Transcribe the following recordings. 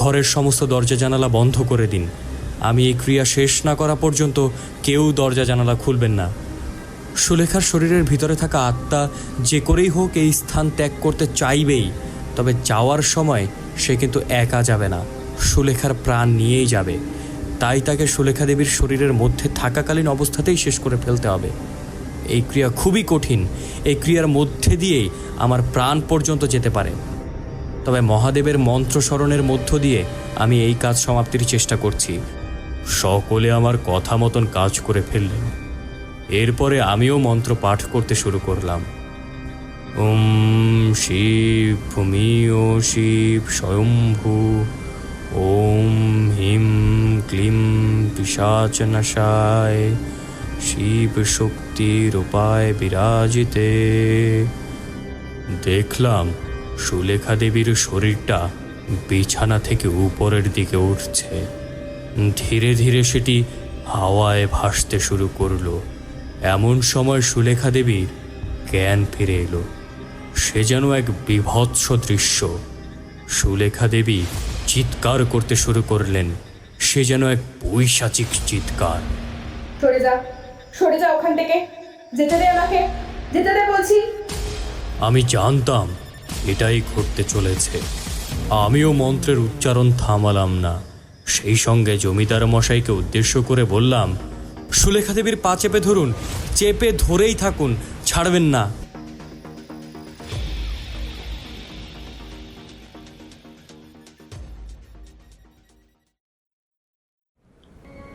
ঘরের সমস্ত দরজা জানালা বন্ধ করে দিন। আমি এই ক্রিয়া শেষ না করা পর্যন্ত কেউ দরজা জানালা খুলবেন না। সুলেখার শরীরের ভিতরে থাকা আত্মা যে করেই হোক এই স্থান ত্যাগ করতে চাইবেই, তবে যাওয়ার সময় সে কিন্তু একা যাবে না, সুলেখার প্রাণ নিয়েই যাবে। তাই তাকে সুলেখা দেবীর শরীরের মধ্যে থাকাকালীন অবস্থাতেই শেষ করে ফেলতে হবে। এই ক্রিয়া খুবই কঠিন। এই ক্রিয়ার মধ্যে দিয়েই আমার প্রাণ পর্যন্ত যেতে পারে। তবে মহাদেবের মন্ত্র স্মরণের মধ্য দিয়ে আমি এই কাজ সমাপ্তির চেষ্টা করছি। সকলে আমার কথা মতন কাজ করে ফেললেন। এরপরে আমিও মন্ত্র পাঠ করতে শুরু করলাম। ওম শিব ভূমিও শিব স্বয়ম্ভু, ওম হিম ক্লিম পিশাচনাশায়, শিব শক্তির উপায় বিরাজিতে। দেখলাম সুলেখা দেবীর শরীরটা বিছানা থেকে উপরের দিকে উঠছে। ধীরে ধীরে সেটি হাওয়ায় ভাসতে শুরু করলো। এমন সময় সুলেখা দেবীর জ্ঞান ফিরে এলো। সে যেন এক বীভৎস দৃশ্য। সুলেখা দেবী চিৎকার করতে শুরু করলেন। সে যেন এক পৈশাচিক চিৎকার। সরে যা, সরে যা ওখান থেকে, যেতে দে আমাকে, যেতে দে বলছি। আমি জানতাম এটাই ঘটতে চলেছে। আমিও মন্ত্রের উচ্চারণ থামালাম না। সেই সঙ্গে জমিদার মশাইকে উদ্দেশ্য করে বললাম, সুলেখা দেবীর পা চেপে ধরুন, চেপে ধরেই থাকুন, ছাড়বেন না।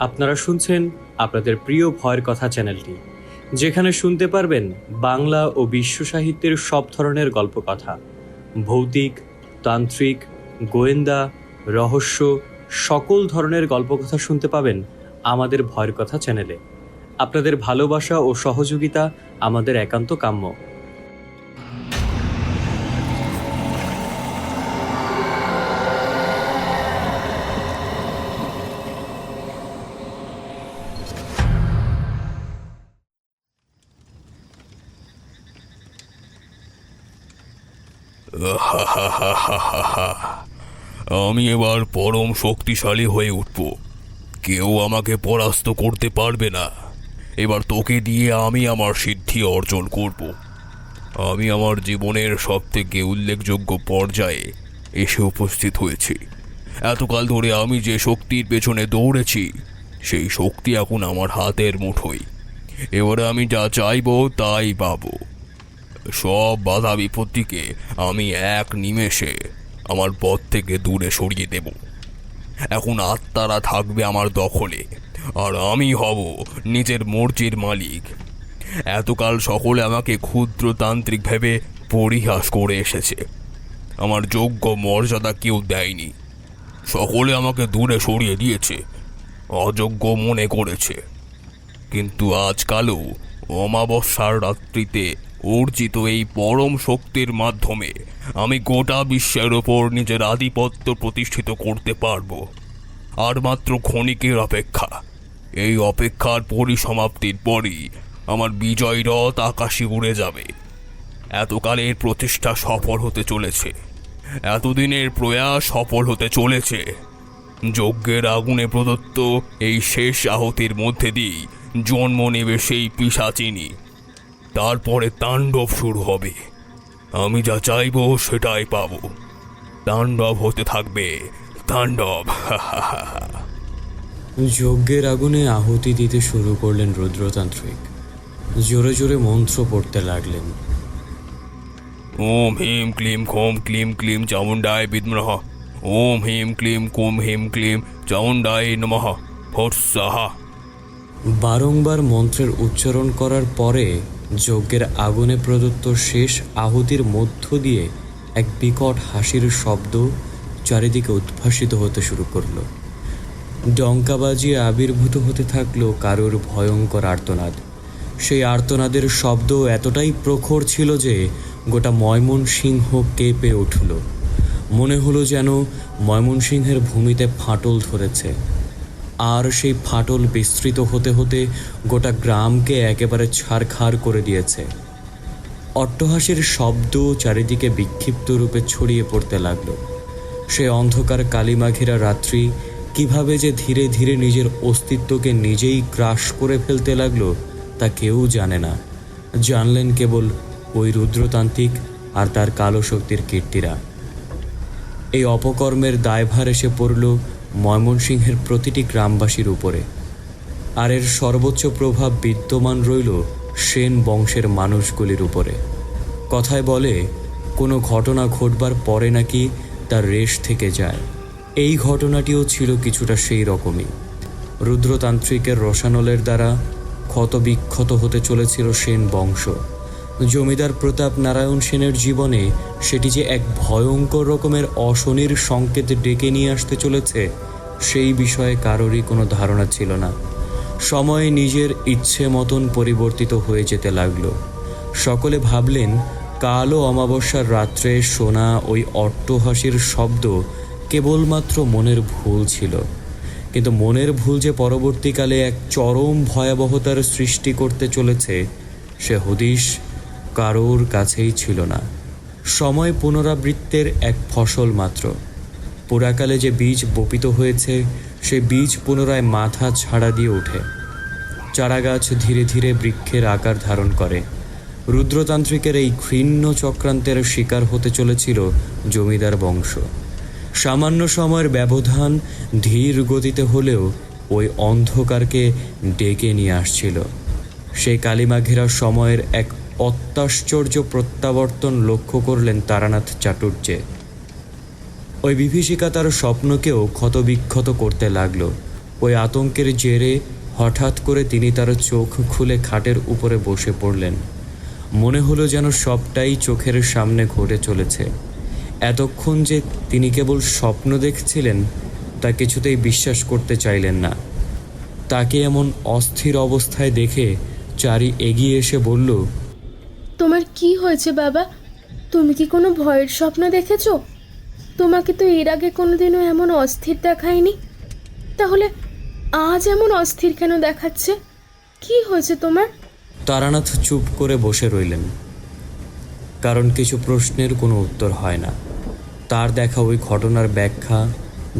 আপনারা শুনছেন আপনাদের প্রিয় ভয়ের কথা চ্যানেলটি, যেখানে শুনতে পারবেন বাংলা ও বিশ্ব সাহিত্যের সব ধরনের গল্পকথা, ভৌতিক, তান্ত্রিক, গোয়েন্দা, রহস্য, সকল ধরনের গল্পকথা শুনতে পাবেন আমাদের ভয়ের কথা চ্যানেলে। আপনাদের ভালোবাসা ও সহযোগিতা আমাদের একান্ত কাম্য। আমি এবার পরম শক্তিশালী হয়ে উঠব। কেউ আমাকে পরাস্ত করতে পারবে না। এবার তোকে দিয়ে আমি আমার সিদ্ধি অর্জন করব। আমি আমার জীবনের সবথেকে উল্লেখযোগ্য পর্যায়ে এসে উপস্থিত হয়েছি। এতকাল ধরে আমি যে শক্তির পেছনে দৌড়েছি, সেই শক্তি এখন আমার হাতের মুঠোয়। এবারে আমি যা চাইবো তাই পাবো। সব বাধা বিপত্তিকে আমি এক নিমেষে আমার পথ থেকে দূরে সরিয়ে দেব। এখন আত্মারা থাকবে আমার দখলে, আর আমি হব নিজের মর্জির মালিক। এতকাল সকলে আমাকে ক্ষুদ্রতান্ত্রিক ভেবে পরিহাস করে এসেছে। আমার যোগ্য মর্যাদা কেউ দেয়নি। সকলে আমাকে দূরে সরিয়ে দিয়েছে, অযোগ্য মনে করেছে। কিন্তু আজকালও অমাবস্যার রাত্রিতে অর্জিত এই পরম শক্তির মাধ্যমে আমি গোটা বিশ্বের ওপর নিজের আধিপত্য প্রতিষ্ঠিত করতে পারবো। আর মাত্র ক্ষণিকের অপেক্ষা। এই অপেক্ষার পরিসমাপ্তির পরই আমার বিজয় রথ আকাশে উড়ে যাবে। এতকালের প্রচেষ্টা সফল হতে চলেছে, এতদিনের প্রয়াস সফল হতে চলেছে। যজ্ঞের আগুনে প্রদত্ত এই শেষ আহুতির মধ্যে দিয়েই জন্ম নেবে সেই পিশাচিনী। তারপরে তাণ্ডব শুরু হবে। আমি যা চাইবো সেটাই পাবো। তাণ্ডব হতে থাকবে, তাণ্ডব। যজ্ঞের আগুনে আহুতি দিতে শুরু করলেন রুদ্রতান্ত্রিক। জোরে জোরে মন্ত্র পড়তে লাগলেন। ওম হিম ক্লিম খোম ক্লিম ক্লিম চামুণ্ডায় বিদ্মনঃ। ওম হিম ক্লিম কোম হিম ক্লিম চামুণ্ডায় নমঃ। ফট সাহা। বারংবার মন্ত্রের উচ্চারণ করার পরে যজ্ঞের আগুনে প্রদত্ত শেষ আহুতির মধ্য দিয়ে এক বিকট হাসির শব্দ চারিদিকে উদ্ভাসিত হতে শুরু করলো। ডঙ্কা বাজিয়ে আবির্ভূত হতে থাকলো কারোর ভয়ঙ্কর আর্তনাদ। সেই আর্তনাদের শব্দ এতটাই প্রখর ছিল যে গোটা ময়মনসিংহ কেঁপে উঠল। মনে হলো যেন ময়মনসিংহের ভূমিতে ফাটল ধরেছে, আর সেই ফাটল বিস্তৃত হতে হতে গোটা গ্রামকে একেবারে ছারখার করে দিয়েছে। অট্টহাসির শব্দ চারিদিকে বিক্ষিপ্ত রূপে ছড়িয়ে পড়তে লাগলো। সে অন্ধকার কালিমাঘেরা রাত্রি কিভাবে যে ধীরে ধীরে নিজের অস্তিত্বকে নিজেই গ্রাস করে ফেলতে লাগলো তা কেউ জানে না। জানলেন কেবল ওই রুদ্রতান্ত্রিক আর তার কালো শক্তির কীর্তিরা। এই অপকর্মের দায়ভার এসে পড়ল ময়মনসিংহের প্রতিটি গ্রামবাসীর উপরে, আর এর সর্বোচ্চ প্রভাব বিদ্যমান রইল সেন বংশের মানুষগুলির উপরে। কথায় বলে, কোনো ঘটনা ঘটবার পরে নাকি তার রেশ থেকে যায়। এই ঘটনাটিও ছিল কিছুটা সেই রকমই। রুদ্রতান্ত্রিকের রসানলের দ্বারা ক্ষতবিক্ষত হতে চলেছিল সেন বংশ। জমিদার প্রতাপ নারায়ণ সেনের জীবনে সেটি যে এক ভয়ঙ্কর রকমের অশনির সংকেত ডেকে নিয়ে আসতে চলেছে, সেই বিষয়ে কারোরই কোনো ধারণা ছিল না। সময় নিজের ইচ্ছে মতন পরিবর্তিত হয়ে যেতে লাগলো। সকলে ভাবলেন কালো অমাবস্যার রাত্রে শোনা ওই অট্টহাসির শব্দ কেবলমাত্র মনের ভুল ছিল, কিন্তু মনের ভুল যে পরবর্তীকালে এক চরম ভয়াবহতার সৃষ্টি করতে চলেছে সে হদিশ কারোর কাছেই ছিল না। সময় পুনরাবৃত্তের এক ফসল মাত্র। পুরাকালে যে বীজ বপিত হয়েছে সে বীজ পুনরায় মাথা ছাড়া দিয়ে ওঠে। চারাগাছ ধীরে ধীরে বৃক্ষের আকার ধারণ করে। রুদ্রতান্ত্রিকের এই ঘৃণ্য চক্রান্তের শিকার হতে চলেছিল জমিদার বংশ। সামান্য সময়ের ব্যবধান ধীর গতিতে হলেও ওই অন্ধকারকে ডেকে নিয়ে আসছিল। সেই কালিমাঘেরা সময়ের এক অত্যাশ্চর্য প্রত্যাবর্তন লক্ষ্য করলেন তারানাথ চাটুর্যে। ওই বিভীষিকা তার স্বপ্নকেও ক্ষতবিক্ষত করতে লাগলো। ওই আতঙ্কের জেরে হঠাৎ করে তিনি তার চোখ খুলে খাটের উপরে বসে পড়লেন। মনে হলো যেন সবটাই চোখের সামনে ঘটে চলেছে। এতক্ষণ যে তিনি কেবল স্বপ্ন দেখছিলেন তা কিছুতেই বিশ্বাস করতে চাইলেন না। তাকে এমন অস্থির অবস্থায় দেখে চারি এগিয়ে এসে বলল, তোমার কি হয়েছে বাবা? তুমি কি কোনো ভয়ের স্বপ্ন দেখেছো? তোমাকে তো এর আগে কোনোদিনও এমন অস্থির দেখায়নি, তাহলে আজ এমন অস্থির কেন দেখাচ্ছে? কি হয়েছে তোমার? তারানাথ চুপ করে বসে রইলেন, কারণ কিছু প্রশ্নের কোনো উত্তর হয় না। তার দেখা ওই ঘটনার ব্যাখ্যা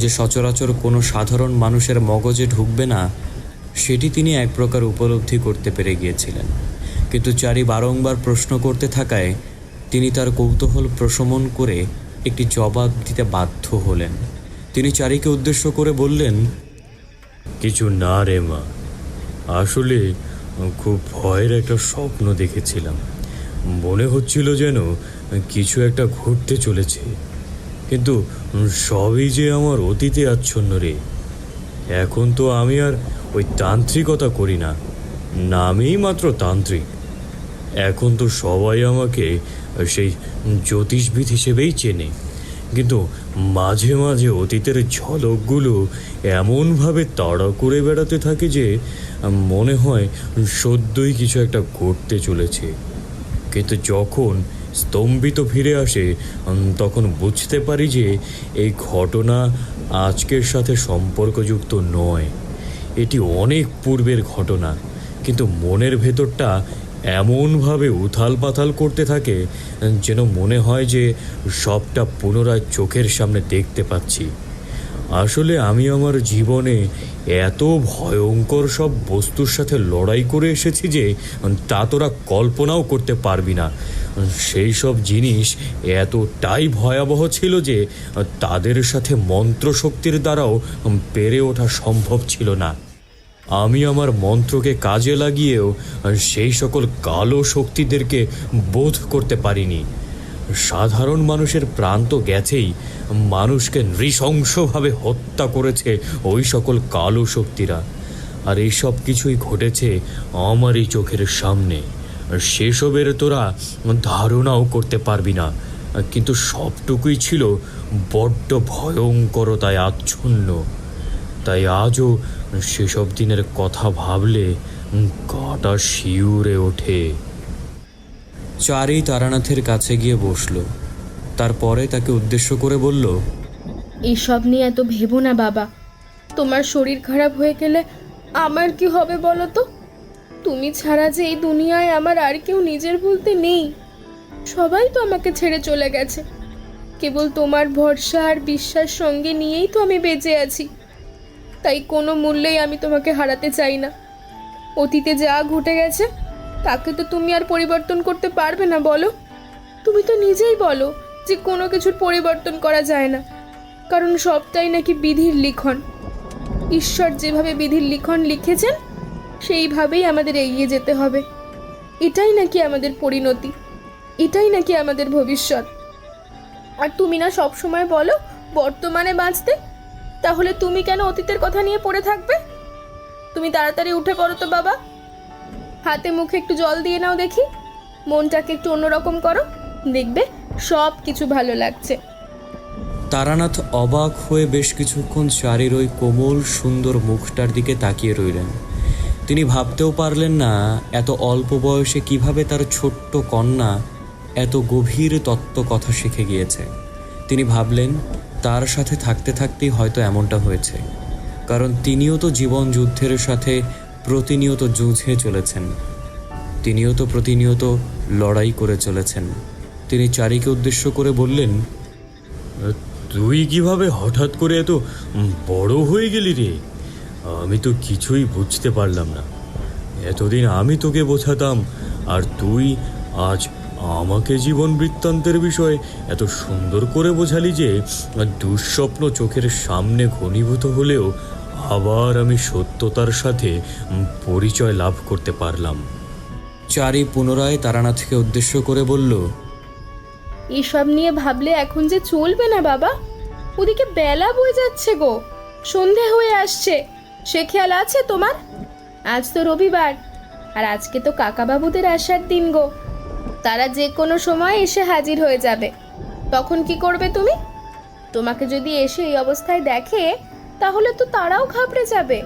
যে সচরাচর কোনো সাধারণ মানুষের মগজে ঢুকবে না, সেটি তিনি এক প্রকার উপলব্ধি করতে পেরে গিয়েছিলেন। কিন্তু চারি বারংবার প্রশ্ন করতে থাকায় তিনি তার কৌতূহল প্রশমন করে একটি জবাব দিতে বাধ্য হলেন। তিনি চারিকে উদ্দেশ্য করে বললেন, কিছু না রে মা, আসলে খুব ভয়ের একটা স্বপ্ন দেখেছিলাম। মনে হচ্ছিল যেন কিছু একটা ঘটতে চলেছে, কিন্তু সবই যে আমার অতীতে আচ্ছন্ন রে। এখন তো আমি আর ওই তান্ত্রিকতা করি না, নামেই মাত্র তান্ত্রিক। এখন তো সবাই আমাকে সেই জ্যোতিষবিদ হিসেবেই চেনে, কিন্তু মাঝে মাঝে অতীতের ঝলকগুলো এমনভাবে তাড়া করে বেড়াতে থাকে যে মনে হয় সদ্যই কিছু একটা ঘটতে চলেছে। কিন্তু যখন স্তম্ভিত ফিরে আসে তখন বুঝতে পারি যে এই ঘটনা আজকের সাথে সম্পর্কযুক্ত নয়, এটি অনেক পূর্বের ঘটনা। কিন্তু মনের ভেতরটা এমনভাবে উথাল পাথাল করতে থাকে যেন মনে হয় যে সবটা পুনরায় চোখের সামনে দেখতে পাচ্ছি। আসলে আমি আমার জীবনে এত ভয়ঙ্কর সব বস্তুর সাথে লড়াই করে এসেছি যে তা তোরা কল্পনাও করতে পারবি না। সেই সব জিনিস এতটাই ভয়াবহ ছিল যে তাদের সাথে মন্ত্রশক্তির দ্বারাও পেরে ওঠা সম্ভব ছিল না। আমি আমার মন্ত্রকে কাজে লাগিয়েও সেই সকল কালো শক্তিদেরকে বোধ করতে পারিনি। সাধারণ মানুষের প্রাণ তো গেছেই, মানুষকে নৃশংসভাবে হত্যা করেছে ওই সকল কালো শক্তিরা। আর এইসব কিছুই ঘটেছে আমারই চোখের সামনে। সেসবের তোরা ধারণাও করতে পারবি না, কিন্তু সবটুকুই ছিল বড্ড ভয়ঙ্করতায় আচ্ছন্ন। তাই আজও সেসব দিনের কথা ভাবলে গাটা শিউরে ওঠে। চারি তারানাথের কাছে গিয়ে বসল। তারপরে তাকে উদ্দেশ্য করে বলল, এইসব নিয়ে এত ভেবো না বাবা। তোমার শরীর খারাপ হয়ে গেলে আমার কি হবে বলো তো? তুমি ছাড়া যে এই দুনিয়ায় আমার আর কেউ নিজের বলতে নেই। সবাই তো আমাকে ছেড়ে চলে গেছে। কেবল তোমার ভরসা আর বিশ্বাস সঙ্গে নিয়েই তো আমি বেঁচে আছি। তাই কোনো মূল্যেই আমি তোমাকে হারাতে চাই না। অতীতে যা ঘটে গেছে তাকে তো তুমি আর পরিবর্তন করতে পারবে না, বলো? তুমি তো নিজেই বলো যে কোনো কিছুর পরিবর্তন করা যায় না, কারণ সবটাই নাকি বিধির লিখন। ঈশ্বর যেভাবে বিধির লিখন লিখেছেন সেইভাবেই আমাদের এগিয়ে যেতে হবে। এটাই নাকি আমাদের পরিণতি, এটাই নাকি আমাদের ভবিষ্যৎ। আর তুমি না সব সময় বলো বর্তমানে বাঁচতে, তাহলে তুমি কেন অতীতের কথা নিয়ে পড়ে থাকবে? তুমি তাড়াতাড়ি উঠে পড়ো তো বাবা, হাতে মুখে একটু জল দিয়ে নাও দেখি, মনটাকে একটু অন্যরকম করো, দেখবে সব কিছু ভালো লাগছে। তারানাথ অবাক হয়ে বেশ কিছুক্ষণ চারির ওই কোমল সুন্দর মুখটার দিকে তাকিয়ে রইলেন। তিনি ভাবতেও পারলেন না এত অল্প বয়সে কিভাবে তার ছোট্ট কন্যা এত গভীর তত্ত্ব কথা শিখে গিয়েছে। তিনি ভাবলেন তার সাথে থাকতে থাকতেই হয়তো এমনটা হয়েছে, কারণ তিনিও তো জীবন যুদ্ধের সাথে প্রতিনিয়ত যুঝে চলেছেন, তিনিও তো প্রতিনিয়ত লড়াই করে চলেছেন। তিনি চারিকে উদ্দেশ্য করে বললেন, তুই কিভাবে হঠাৎ করে এত বড় হয়ে গেলি রে? আমি তো কিছুই বুঝতে পারলাম না। এতদিন আমি তোকে বোঝাতাম, আর তুই আজ আমাকে জীবন বৃত্তান্তের বিষয়ে এত সুন্দর করে বোঝালি যে দুঃস্বপ্ন চোখের সামনে ঘনীভূত হলেও আবার আমি সত্যতার সাথে পরিচয় লাভ করতে পারলাম। চারি পুনরায় তারানাথকে উদ্দেশ্য করে বলল, এসব নিয়ে ভাবলে এখন যে চলবে না বাবা, ওদিকে বেলা বয়ে যাচ্ছে গো, সন্ধে হয়ে আসছে, সে খেয়াল আছে তোমার? আজ তো রবিবার, আর আজকে তো কাকাবাবুদের আসার দিন গো, তারা যে কোনো সময় এসে হাজির হয়ে যাবে। তখন কি করবে তুমি? তোমাকে যদি এসে এই অবস্থায় দেখে তাহলে তো তারাও ঘাবড়ে যাবে।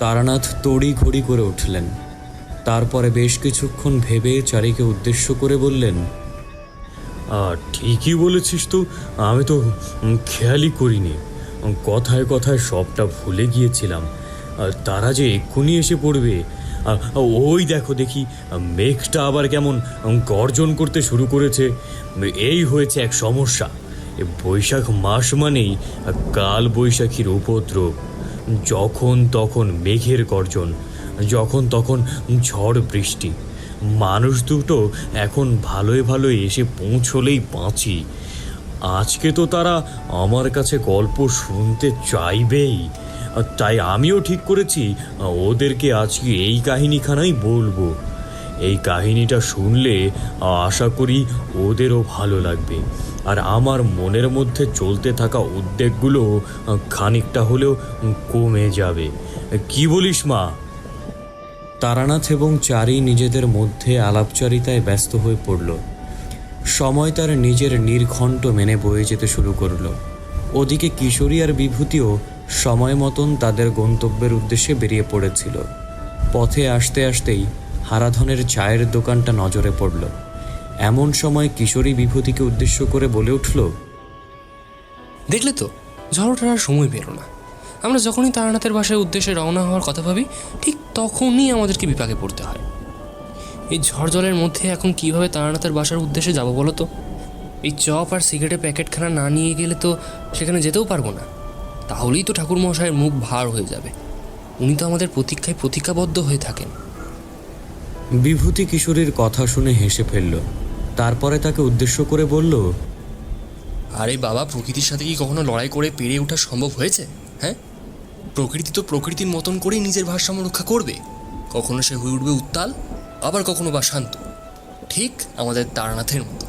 তারানাথ তড়ি ঘড়ি করে উঠলেন। তারপরে বেশ কিছুক্ষণ ভেবে চারিকে উদ্দেশ্য করে বললেন, ঠিকই বলেছিস তো, আমি তো খেয়ালই করিনি। কথায় কথায় সবটা ভুলে গিয়েছিলাম। তারা যে এক্ষুনি এসে পড়বে। ওই দেখো দেখি, মেঘটা আবার কেমন গর্জন করতে শুরু করেছে। এই হয়েছে এক সমস্যা। বৈশাখ মাস মানেই কাল বৈশাখীর উপদ্রব। যখন তখন মেঘের গর্জন, যখন তখন ঝড় বৃষ্টি। মানুষ দুটো এখন ভালোই ভালোই এসে পৌঁছলেই বাঁচি। আজকে তো তারা আমার কাছে গল্প শুনতে চাইবেই, তাই আমিও ঠিক করেছি ওদেরকে আজকে এই কাহিনীখানাই বলবো। এই কাহিনীটা শুনলে আশা করি ওদেরও ভালো লাগবে, আর আমার মনের মধ্যে চলতে থাকা উদ্বেগগুলো খানিকটা হলেও কমে যাবে। কি বলিস মা? তারানাথ এবং চারি নিজেদের মধ্যে আলাপচারিতায় ব্যস্ত হয়ে পড়ল। সময় তার নিজের নির্ঘণ্ট মেনে বয়ে যেতে শুরু করল। ওদিকে কিশোরী আর বিভূতিও সময় মতন তাদের গন্তব্যের উদ্দেশ্যে বেরিয়ে পড়েছিল। পথে আসতে আসতেই হারাধনের চায়ের দোকানটা নজরে পড়ল। এমন সময় কিশোরী বিভূতিকে উদ্দেশ্য করে বলে উঠল, দেখলে তো, ঝড়টার আর সময় পেল না। আমরা যখনই তারানাথের বাসায় উদ্দেশ্যে রওনা হওয়ার কথা ভাবি, ঠিক তখনই আমাদেরকে বিপাকে পড়তে হয়। এই ঝড় জলের মধ্যে এখন কিভাবে তারানাথের বাসার উদ্দেশ্যে যাব বলো তো? এই চপ আর সিগারেটের প্যাকেটখানা না নিয়ে গেলে তো সেখানে যেতেও পারবো না। তাহলেই তো ঠাকুরমশাইয়ের মুখ ভার হয়ে যাবে। উনি তো আমাদের প্রতীক্ষায় প্রতীক্ষাবদ্ধ হয়ে থাকেন। বিভূতি কিশোরীর কথা শুনে হেসে ফেলল। তারপরে তাকে উদ্দেশ্য করে বলল, আরে বাবা, প্রকৃতির সাথে কি কখনো লড়াই করে পেরিয়ে ওঠা সম্ভব হয়েছে? হ্যাঁ, প্রকৃতি তো প্রকৃতির মতন করেই নিজের ভারসাম্য রক্ষা করবে। কখনো সে হয়ে উঠবে উত্তাল, আবার কখনো বা শান্ত, ঠিক আমাদের তারানাথের মতো।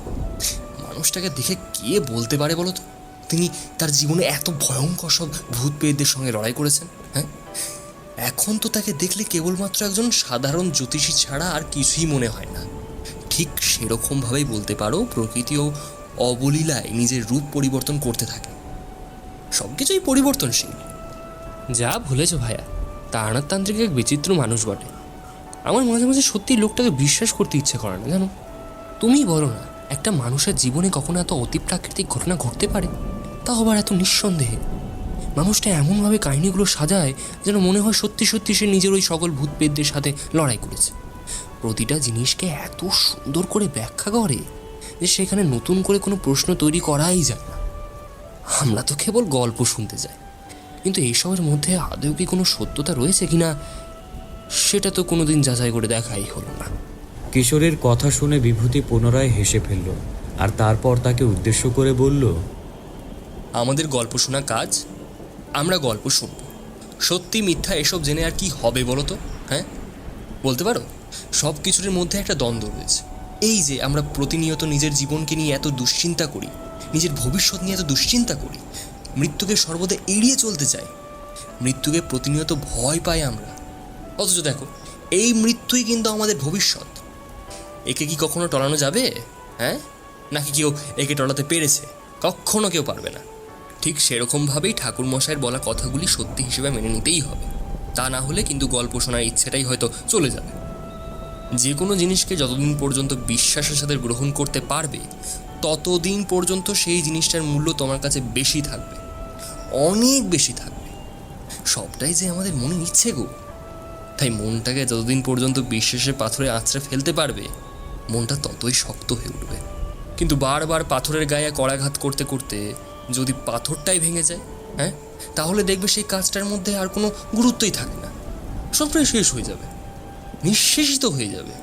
মানুষটাকে দেখে কে বলতে পারে বলো তো তিনি তার জীবনে এত ভয়ঙ্কর সব ভূত পেয়েদের সঙ্গে লড়াই করেছেন? হ্যাঁ, এখন তো তাকে দেখলে কেবলমাত্র একজন সাধারণ জ্যোতিষী ছাড়া আর কিছুই মনে হয় না। ঠিক সেরকমভাবেই বলতে পারো প্রকৃতিও অবলীলায় নিজের রূপ পরিবর্তন করতে থাকে। সব কিছুই পরিবর্তনশীল। যা ভুলেছ ভাইয়া, তারানাথ তান্ত্রিক এক বিচিত্র মানুষ বটে। আমার মাঝে মাঝে সত্যি লোকটাকে বিশ্বাস করতে ইচ্ছে করে না, জানো? তুমি বলো না, একটা মানুষের জীবনে কখনো এত অতিপ্রাকৃতিক ঘটনা ঘটতে পারে, তাও আবার এত নিঃসন্দেহে। মানুষটা এমনভাবে কাহিনীগুলো সাজায় যেন মনে হয় সত্যি সত্যি সে নিজের ওই সকল ভূতপেদদের সাথে লড়াই করেছে। প্রতিটা জিনিসকে এত সুন্দর করে ব্যাখ্যা করে যে সেখানে নতুন করে কোনো প্রশ্ন তৈরি করাই যায় না। আমরা তো কেবল গল্প শুনতে যাই, কিন্তু এইসবের মধ্যে আদৌ কি কোনো সত্যতা রয়েছে কিনা সেটা তো কোনোদিন যাচাই করে দেখাই হলো না। কিশোরীর কথা শুনে বিভূতি পুনরায় হেসে ফেলল, আর তারপর তাকে উদ্দেশ্য করে বলল, আমাদের গল্প শোনা কাজ, আমরা গল্প শুনব। সত্যি মিথ্যা এসব জেনে আর কি হবে বলো তো? হ্যাঁ, বলতে পারো সব কিছুর মধ্যে একটা দ্বন্দ্ব রয়েছে। এই যে আমরা প্রতিনিয়ত নিজের জীবনকে নিয়ে এত দুশ্চিন্তা করি, নিজের ভবিষ্যৎ নিয়ে এত দুশ্চিন্তা করি, মৃত্যুকে সর্বদা এড়িয়ে চলতে চাই, মৃত্যুকে প্রতিনিয়ত ভয় পাই আমরা। অথচ দেখো, এই মৃত্যুই কিন্তু আমাদের ভবিষ্যৎ। একে কি কখনো টলানো যাবে? হ্যাঁ, নাকি কেউ একে টলাতে পেরেছে? কখনো কেউ পারবে না। ঠিক সেরকমভাবেই ঠাকুরমশাইয়ের বলা কথাগুলি সত্যি হিসেবে মেনে নিতেই হবে। তা না হলে কিন্তু গল্প শোনার ইচ্ছেটাই হয়তো চলে যাবে। যে কোনো জিনিসকে যতদিন পর্যন্ত বিশ্বাসের সাথে গ্রহণ করতে পারবে, ততদিন পর্যন্ত সেই জিনিসটার মূল্য তোমার কাছে বেশি থাকবে, অনেক বেশি থাকবে। সবটাই যে আমাদের মনে ইচ্ছে গো। তাই মনটাকে যতদিন পর্যন্ত বিশ্বাসের পাথরে আঁচড়ে ফেলতে পারবে, মনটা ততই শক্ত হয়ে উঠবে। কিন্তু বারবার পাথরের গায়ে করাঘাত করতে করতে যদি পাথরটাই ভেঙে যায়, হ্যাঁ, তাহলে দেখবে সেই কাজটার মধ্যে আর কোনো গুরুত্বই থাকে না, সবটাই শেষ হয়ে যাবে, নিঃশেষিত হয়ে যাবে।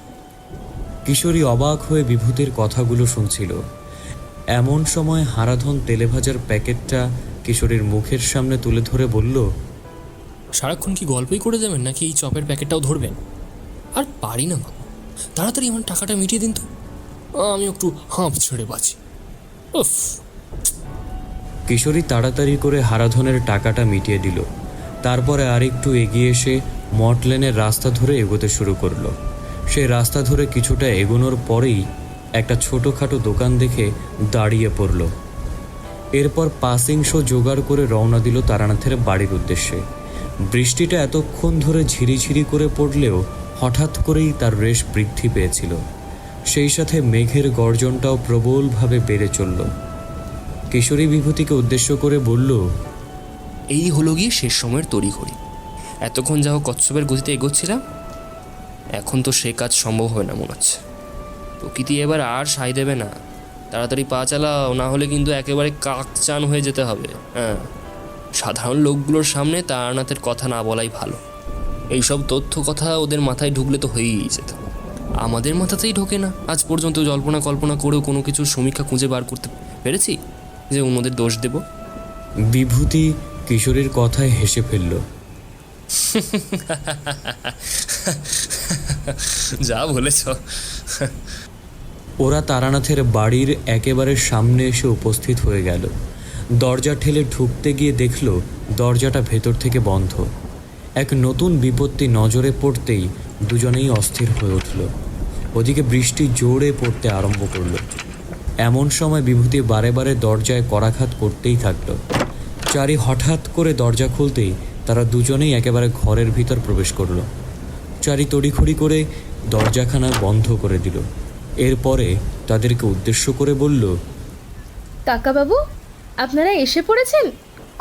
কিশোরী অবাক হয়ে বিভূতির কথাগুলো শুনছিল। এমন সময় হারাধন তেলেভাজার প্যাকেটটা কিশোরীর মুখের সামনে তুলে ধরে বলল, সারাক্ষণ কি গল্পই করে যাবেন, নাকি এই চপের প্যাকেটটাও ধরবেন? আর পারি না বাবু, তাড়াতাড়ি আমার টাকাটা মিটিয়ে দিন তো, আমি একটু হাঁপ ছেড়ে বাঁচি। উফ। কিশোরী তাড়াতাড়ি করে হারাধনের টাকাটা মিটিয়ে দিল। তারপরে আরেকটু এগিয়ে এসে মটলেনের রাস্তা ধরে এগোতে শুরু করলো। সেই রাস্তা ধরে কিছুটা এগোনোর পরেই একটা ছোটোখাটো দোকান দেখে দাঁড়িয়ে পড়ল। এরপর পাসিং শো জোগাড় করে রওনা দিল তারানাথের বাড়ির উদ্দেশ্যে। বৃষ্টিটা এতক্ষণ ধরে ঝিরিঝিরি করে পড়লেও হঠাৎ করেই তার রেশ বৃদ্ধি পেয়েছিল। সেই সাথে মেঘের গর্জনটাও প্রবলভাবে বেড়ে চলল। কিশোরী বিভূতিকে উদ্দেশ্য করে বলল, এই হলো গিয়ে শেষ সময়ের তড়িঘড়ি। এতক্ষণ যা হোক কচ্ছপের গতিতে এগোচ্ছিলাম, এখন তো সে কাজ সম্ভব হয় না মনে হচ্ছে। প্রকৃতি এবার আর সায় দেবে না। তাড়াতাড়ি পা চালাও, না হলে কিন্তু একেবারে কাকচান হয়ে যেতে হবে। হ্যাঁ, সাধারণ লোকগুলোর সামনে তারানাথের কথা না বলাই ভালো। এইসব তথ্য কথা ওদের মাথায় ঢুকলে তো হয়েই যেত, আমাদের মাথাতেই ঢোকে না। আজ পর্যন্ত জল্পনা কল্পনা করেও কোনো কিছুর সমীক্ষা খুঁজে বার করতে পেরেছি যে অন্যদের দোষ দেব? বিভূতি কিশোরীর কথায় হেসে ফেলল। যা বলেছ। ওরা তারানাথের বাড়ির একেবারে সামনে এসে উপস্থিত হয়ে গেল। দরজা ঠেলে ঢুকতে গিয়ে দেখল দরজাটা ভেতর থেকে বন্ধ। এক নতুন বিপত্তি নজরে পড়তেই দুজনেই অস্থির হয়ে উঠল। ওদিকে বৃষ্টি জোরে পড়তে আরম্ভ করল। এমন সময় বিভূতি বারে বারে দরজায় করাঘাত করতেই থাকল। চারি হঠাৎ করে দরজা খুলতেই তারা দুজনেই একেবারে ঘরের ভিতর প্রবেশ করল। চারি তড়িঘড়ি করে দরজাখানা বন্ধ করে দিল। এরপরে তাদেরকে উদ্দেশ্য করে বলল, কাকাবাবু, আপনারা এসে পড়েছেন,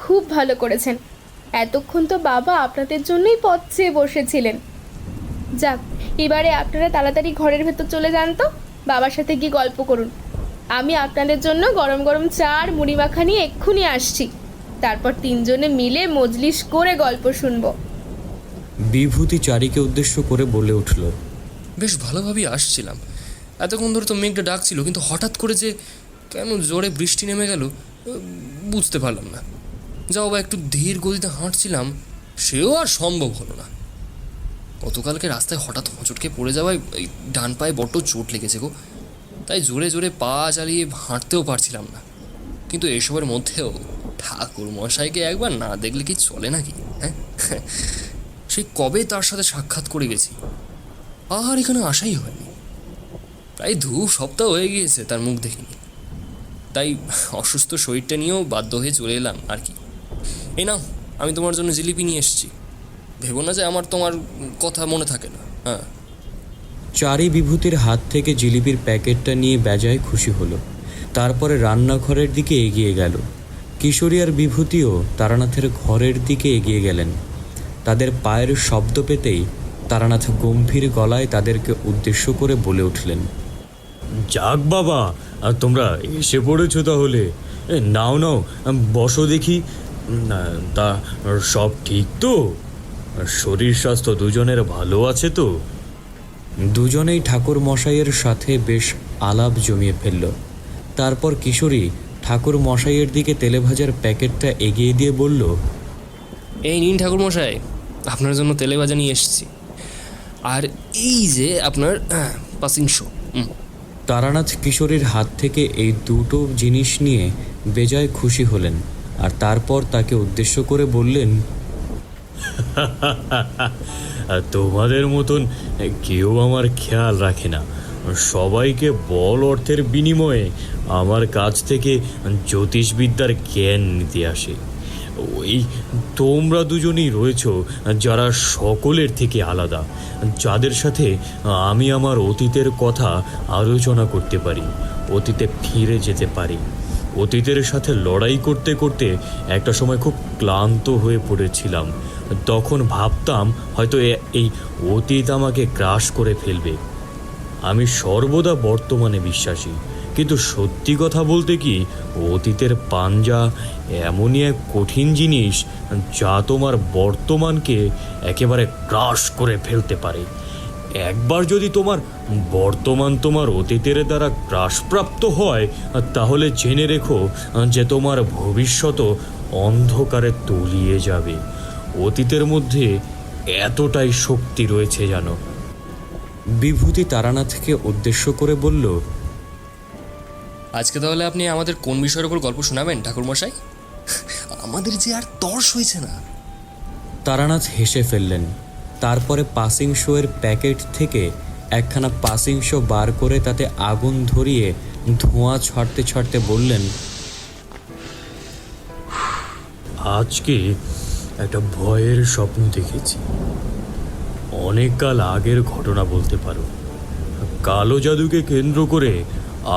খুব ভালো করেছেন। এতক্ষণ তো বাবা আপনাদের জন্যই পথ চেয়ে বসেছিলেন। যাক, এবারে আপনারা তাড়াতাড়ি ঘরের ভেতর চলে যান তো, বাবার সাথে গিয়ে গল্প করুন। আমি আপনাদের জন্য গরম গরম চা আর মুড়ি মাখা নিয়ে এক্ষুনি আসছি। তারপর তিনজনে মিলে মজলিস করে গল্প শুনব। বিভূতি চারিকে উদ্দেশ্য করে বলে উঠল, বেশ ভালোভাবেই আসছিলাম। এতক্ষণ ধরে তো মেঘটা ডাকছিল, কিন্তু হঠাৎ করে যে কেন জোরে বৃষ্টি নেমে গেল বুঝতে পারলাম না। যাও বা একটু ধীর গতিতে হাঁটছিলাম, সেও আর সম্ভব হলো না। গতকালকে রাস্তায় হঠাৎ হোঁচটকে পড়ে যাওয়ায় এই ডান পায়ে বড্ড চোট লেগেছে গো। তাই জোরে জোরে পা চালিয়ে হাঁটতেও পারছিলাম না। কিন্তু এসবের মধ্যেও ঠাকুর মশাইকে একবার না দেখলে কি চলে নাকি? হ্যাঁ, সেই কবে তার সাথে সাক্ষাৎ করে গেছি, আর এখানে আসাই হয়নি। প্রায় 2 সপ্তাহ হয়ে গিয়েছে তার মুখ দেখিনি। তাই অসুস্থ শরীরটা নিয়েও বাধ্য হয়ে চলে এলাম আর কি। এই নাও, আমি তোমার জন্য জিলিপি নিয়ে এসেছি। ভেবো না যে আমার তোমার কথা মনে থাকে না। হ্যাঁ। চারি বিভূতির হাত থেকে জিলিপির প্যাকেটটা নিয়ে বেজায় খুশি হলো। তারপরে রান্নাঘরের দিকে এগিয়ে গেল। কিশোরী আর বিভূতিও তারানাথের ঘরের দিকে এগিয়ে গেলেন। তাদের পায়ের শব্দ পেতেই তারানাথ গম্ভীর গলায় তাদেরকে উদ্দেশ্য করে বলে উঠলেন, যাক বাবা, তোমরা এসে পড়েছো তাহলে। নাও নাও, বসো দেখি। না, তা সব ঠিক তো? শরীর স্বাস্থ্য দুজনের ভালো আছে তো? দুজনেই ঠাকুর মশাইয়ের সাথে বেশ আলাপ জমিয়ে ফেলল। তারপর কিশোরী ঠাকুর মশাইয়ের দিকে তেলেভাজার প্যাকেটটা এগিয়ে দিয়ে বলল, এই নিন ঠাকুরমশাই, আপনার জন্য তেলে ভাজা নিয়ে এসেছি। আর এই যে আপনার পাসিং শো। তারানাথ কিশোরীর হাত থেকে এই দুটো জিনিস নিয়ে বেজায় খুশি হলেন, আর তারপর তাকে উদ্দেশ্য করে বললেন, তোমাদের মতন কেউ আমার খেয়াল রাখে না। সবাইকে বল অর্থের বিনিময়ে আমার কাছ থেকে জ্যোতিষবিদ্যার জ্ঞান নিতে আসে। ওই তোমরা দুজনই রয়েছো যারা সকলের থেকে আলাদা, যাদের সাথে আমি আমার অতীতের কথা আলোচনা করতে পারি, অতীতে ফিরে যেতে পারি। অতীতের সাথে লড়াই করতে করতে একটা সময় খুব ক্লান্ত হয়ে পড়েছিলাম। তখন ভাবতাম হয়তো এই অতীত আমাকে গ্রাস করে ফেলবে। আমি সর্বদা বর্তমানে বিশ্বাসী, কিন্তু সত্যি কথা বলতে কি, অতীতের পাঞ্জা এমনই এক কঠিন জিনিস যা তোমার বর্তমানকে একেবারে গ্রাস করে ফেলতে পারে। একবার যদি তোমার বর্তমান তোমার অতীতের দ্বারা গ্রাসপ্রাপ্ত হয়, তাহলে জেনে রেখো যে তোমার ভবিষ্যৎও অন্ধকারে তলিয়ে যাবে। অতীতের মধ্যে এতটাই শক্তি রয়েছে জানো। বিভূতি তারানাথকে উদ্দেশ্য করে বলল, আজকে তাহলে আপনি আমাদের কোন বিষয়ের উপর গল্প শোনাবেন ঠাকুরমশাই? আমাদের যে আর তর্স হয়েছে না। তারানাথ হেসে ফেললেন। তারপরে পাসিং শোয়ের প্যাকেট থেকে একখানা পাসিং শো বার করে তাতে আগুন ধরিয়ে ধোঁয়া ছাড়তে ছাড়তে বললেন, আজকে একটা ভয়ের স্বপ্ন দেখেছি। অনেক কাল আগের ঘটনা বলতে পারো। কালো জাদুকে কেন্দ্র করে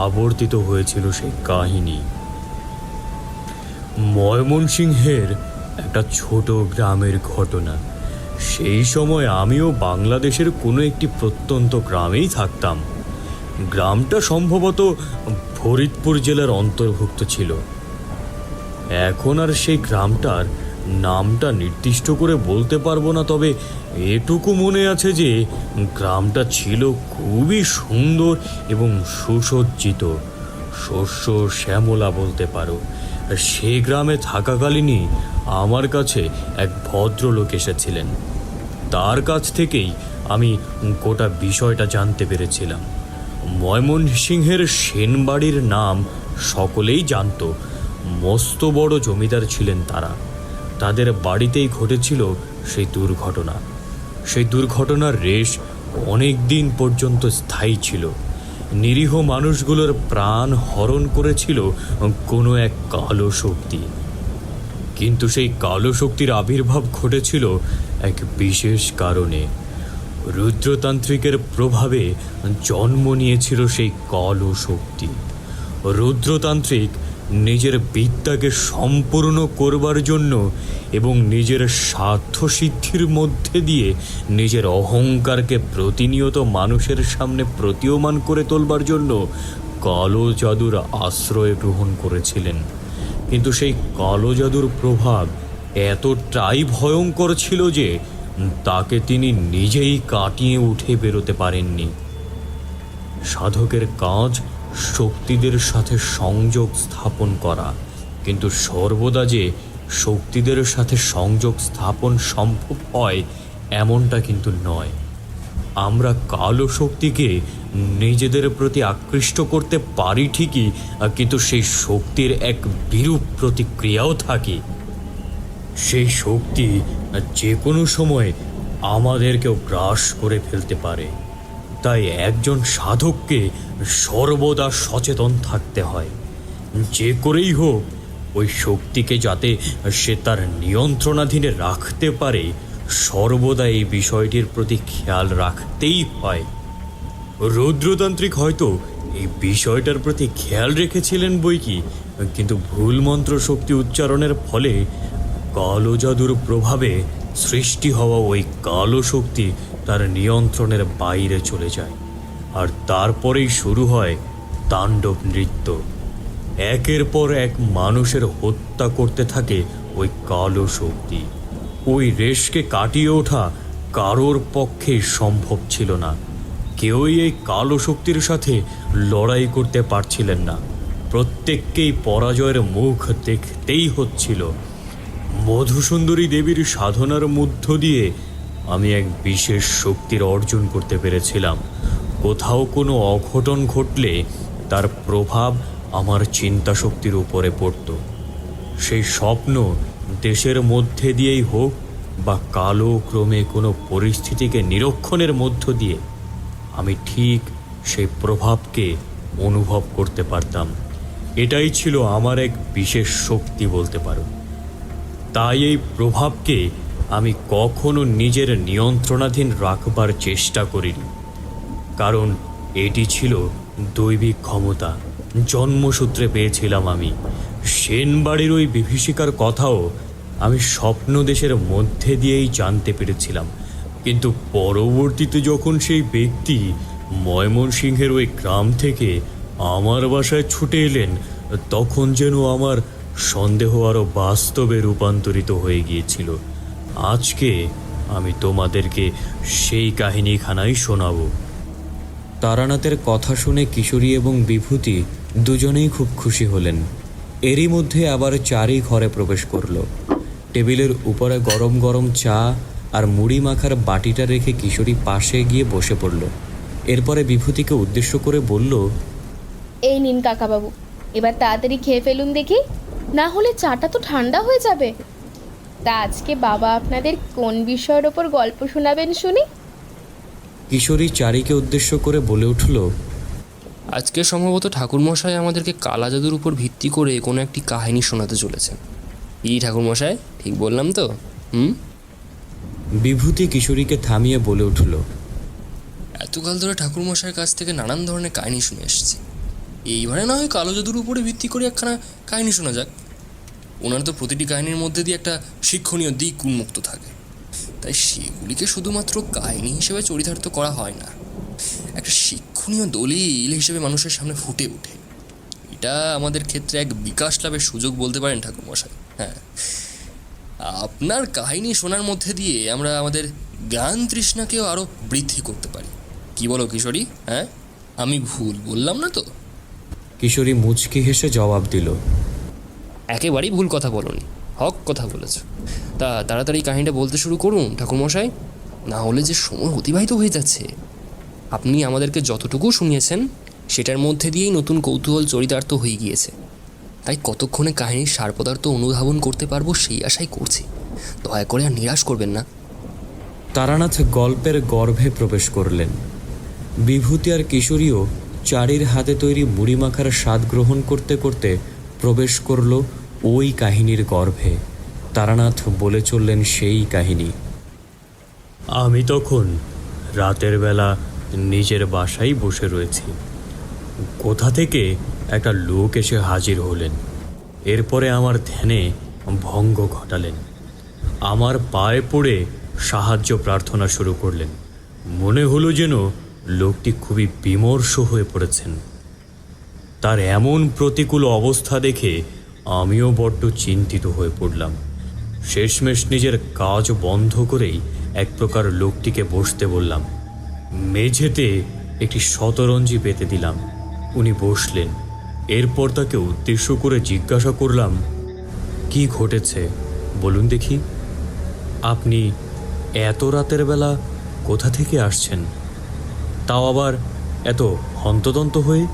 আবর্তিত হয়েছিল সেই কাহিনী। ময়মনসিংহের একটা ছোট গ্রামের ঘটনা। সেই সময় আমিও বাংলাদেশের কোনো একটি প্রত্যন্ত গ্রামেই থাকতাম। গ্রামটা সম্ভবত ফরিদপুর জেলার অন্তর্ভুক্ত ছিল। এখন আর সেই গ্রামটার নামটা নির্দিষ্ট করে বলতে পারবো না, তবে এটুকু মনে আছে যে গ্রামটা ছিল খুবই সুন্দর এবং সুসজ্জিত, শস্য শ্যামলা বলতে পারো। সে গ্রামে থাকাকালীনই আমার কাছে এক ভদ্রলোক এসেছিলেন। তার কাছ থেকেই আমি গোটা বিষয়টা জানতে পেরেছিলাম। ময়মনসিংহের সেনবাড়ির নাম সকলেই জানত। মস্ত বড় জমিদার ছিলেন তারা। তাদের বাড়িতেই ঘটেছিল সেই দুর্ঘটনা। সেই দুর্ঘটনার রেশ অনেক দিন পর্যন্ত স্থায়ী ছিল। নিরীহ মানুষগুলোর প্রাণ হরণ করেছিল কোনো এক কালো শক্তি। কিন্তু সেই কালো শক্তির আবির্ভাব ঘটেছিল এক বিশেষ কারণে। রুদ্রতান্ত্রিকের প্রভাবে জন্ম নিয়েছিল সেই কালো শক্তি। রুদ্রতান্ত্রিক নিজের বিদ্যাকে সম্পূর্ণ করবার জন্য এবং নিজের স্বার্থসিদ্ধির মধ্যে দিয়ে নিজের অহংকারকে প্রতিনিয়ত মানুষের সামনে প্রতীয়মান করে তোলবার জন্য কালো জাদুর আশ্রয় গ্রহণ করেছিলেন। কিন্তু সেই কালো জাদুর প্রভাব এতটাই ভয়ঙ্কর ছিল যে তাকে তিনি নিজেই কাটিয়ে উঠে বেরোতে পারেননি। সাধকের কাজ শক্তিদের সাথে সংযোগ স্থাপন করা, কিন্তু সর্বদা যে শক্তিদের সাথে সংযোগ স্থাপন সম্ভব হয় এমনটা কিন্তু নয়। আমরা কালো শক্তিকে নিজেদের প্রতি আকৃষ্ট করতে পারি ঠিকই, কিন্তু সেই শক্তির এক বিরূপ প্রতিক্রিয়াও থাকে। সেই শক্তি যে কোনো সময় আমাদেরকেও গ্রাস করে ফেলতে পারে। তাই একজন সাধককে সর্বদা সচেতন থাকতে হয়। যে করেই হোক ওই শক্তিকে যাতে সে তার নিয়ন্ত্রণাধীনে রাখতে পারে, সর্বদা এই বিষয়টির প্রতি খেয়াল রাখতেই হয়। রুদ্রতান্ত্রিক হয়তো এই বিষয়টার প্রতি খেয়াল রেখেছিলেন বইকি, কিন্তু ভুল মন্ত্র শক্তি উচ্চারণের ফলে কালো জাদুর প্রভাবে সৃষ্টি হওয়া ওই কালো শক্তি তার নিয়ন্ত্রণের বাইরে চলে যায়। আর তারপরেই শুরু হয় তাণ্ডব নৃত্য। একের পর এক মানুষের হত্যা করতে থাকে ওই কালো শক্তি। ওই রেশকে কাটিয়ে ওঠা কারোর পক্ষে সম্ভব ছিল না। কেউই এই কালো শক্তির সাথে লড়াই করতে পারছিলেন না। প্রত্যেককেই পরাজয়ের মুখ দেখতেই হচ্ছিল। মধুসুন্দরী দেবীর সাধনার মধ্য দিয়ে আমি এক বিশেষ শক্তির অর্জন করতে পেরেছিলাম। কোথাও কোনো অঘটন ঘটলে তার প্রভাব আমার চিন্তা শক্তির উপরে পড়ত। সেই স্বপ্ন দেশের মধ্যে দিয়েই হোক বা কালো ক্রমে কোনো পরিস্থিতিকে নিরীক্ষণের মধ্য দিয়ে, আমি ঠিক সেই প্রভাবকে অনুভব করতে পারতাম। এটাই ছিল আমার এক বিশেষ শক্তি বলতে পারো। তাই এই প্রভাবকে আমি কখনো নিজের নিয়ন্ত্রণাধীন রাখবার চেষ্টা করিনি, কারণ এটি ছিল দৈবিক ক্ষমতা, জন্মসূত্রে পেয়েছিলাম আমি। সেনবাড়ির ওই বিভীষিকার কথাও আমি স্বপ্ন দেশের মধ্যে দিয়েই জানতে পেরেছিলাম, কিন্তু পরবর্তীতে যখন সেই ব্যক্তি ময়মনসিংহের ওই গ্রাম থেকে আমার বাসায় ছুটে এলেন, তখন যেন আমার সন্দেহ আরও বাস্তবে রূপান্তরিত হয়ে গিয়েছিল। আজকে আমি তোমাদেরকে সেই কাহিনীখানাই শোনাবো। তারানাথের কথা শুনে কিশোরী এবং বিভূতি দুজনেই খুব খুশি হলেন। এরই মধ্যে আবার চারি ঘরে প্রবেশ করলো। টেবিলের উপরে গরম গরম চা আর মুড়ি মাখার বাটিটা রেখে কিশোরী পাশে গিয়ে বসে পড়ল। এরপরে বিভূতিকে উদ্দেশ্য করে বলল, এই নিন কাকাবাবু, এবার তাড়াতাড়ি খেয়ে ফেলুন দেখি, না হলে চাটা তো ঠান্ডা হয়ে যাবে। তা আজকে বাবা আপনাদের কোন বিষয়ের ওপর গল্প শোনাবেন শুনি? কিশোরী চারিকে উদ্দেশ্য করে বলে উঠল, আজকে সম্ভবত ঠাকুরমশাই আমাদেরকে কালা জাদুর উপর ভিত্তি করে কোনো একটি কাহিনী শোনাতে চলেছেন। এই ঠাকুরমশাই, ঠিক বললাম তো? বিভূতি কিশোরীকে থামিয়ে বলে উঠল, এতকাল ধরে ঠাকুরমশাইয়ের কাছ থেকে নানান ধরনের কাহিনী শুনে এসেছি। এইবারে না হয় কালো জাদুর উপরে ভিত্তি করে একখানা কাহিনী শোনা যাক। ওনার তো প্রতিটি কাহিনীর মধ্যে দিয়ে একটা শিক্ষণীয় দিক উন্মুক্ত থাকে, তাই সেগুলিকে শুধুমাত্র কাহিনী হিসেবে চরিতার্থ করা হয় না, একটা শিক্ষণীয় দলিল হিসেবে মানুষের সামনে ফুটে ওঠে। এটা আমাদের ক্ষেত্রে এক বিকাশ লাভের সুযোগ বলতে পারেন ঠাকুরমশাই। হ্যাঁ, আপনার কাহিনী শোনার মধ্যে দিয়ে আমরা আমাদের জ্ঞান তৃষ্ণাকেও আরও বৃদ্ধি করতে পারি। কি বলো কিশোরী? হ্যাঁ, আমি ভুল বললাম না তো? কিশোরী মুচকি হেসে জবাব দিল, একেবারেই ভুল কথা বলোনি, হক কথা বলেছ। তা তাড়াতাড়ি কাহিনীটা বলতে শুরু করুন ঠাকুরমশাই, না হলে যে সময় অতিবাহিত হয়ে যাচ্ছে। আপনি আমাদেরকে যতটুকু শুনিয়েছেন সেটার মধ্যে দিয়েই নতুন কৌতূহল চরিতার্থ হয়ে গিয়েছে, তাই কতক্ষণে কাহিনীর সার পদার্থ অনুধাবন করতে পারবো সেই আশাই করছি। দয়া করে আর নিরাশ করবেন না। তারানাথ গল্পের গর্ভে প্রবেশ করলেন। বিভূতি আর কিশোরীও চারির হাতে তৈরি মুড়ি মাখার স্বাদ গ্রহণ করতে করতে প্রবেশ করল ওই কাহিনীর গর্ভে। তারানাথ বলে চললেন সেই কাহিনী। আমি তখন রাতের বেলা নিজের বাসায় বসে রয়েছি। কোথা থেকে একটা লোক এসে হাজির হলেন। এরপরে আমার ধ্যানে ভঙ্গ ঘটালেন। আমার পায়ে পড়ে সাহায্য প্রার্থনা শুরু করলেন। মনে হলো যেন লোকটি খুবই বিমর্ষ হয়ে পড়েছেন। তার এমন প্রতিকূল অবস্থা দেখে আমিও বড্ড চিন্তিত হয়ে পড়লাম। শেষমেশ নিজের কাজ বন্ধ করেই এক প্রকার লোকটিকে বসতে বললাম। মেঝেতে একটি শতরঞ্জি পেতে দিলাম। উনি বসলেন। এরপর তাকে উদ্দেশ্য করে জিজ্ঞাসা করলাম, কি ঘটেছে বলুন দেখি। আপনি এত রাতের বেলা কোথা থেকে আসছেন, তাও আবার এত হন্তদন্ত হয়ে?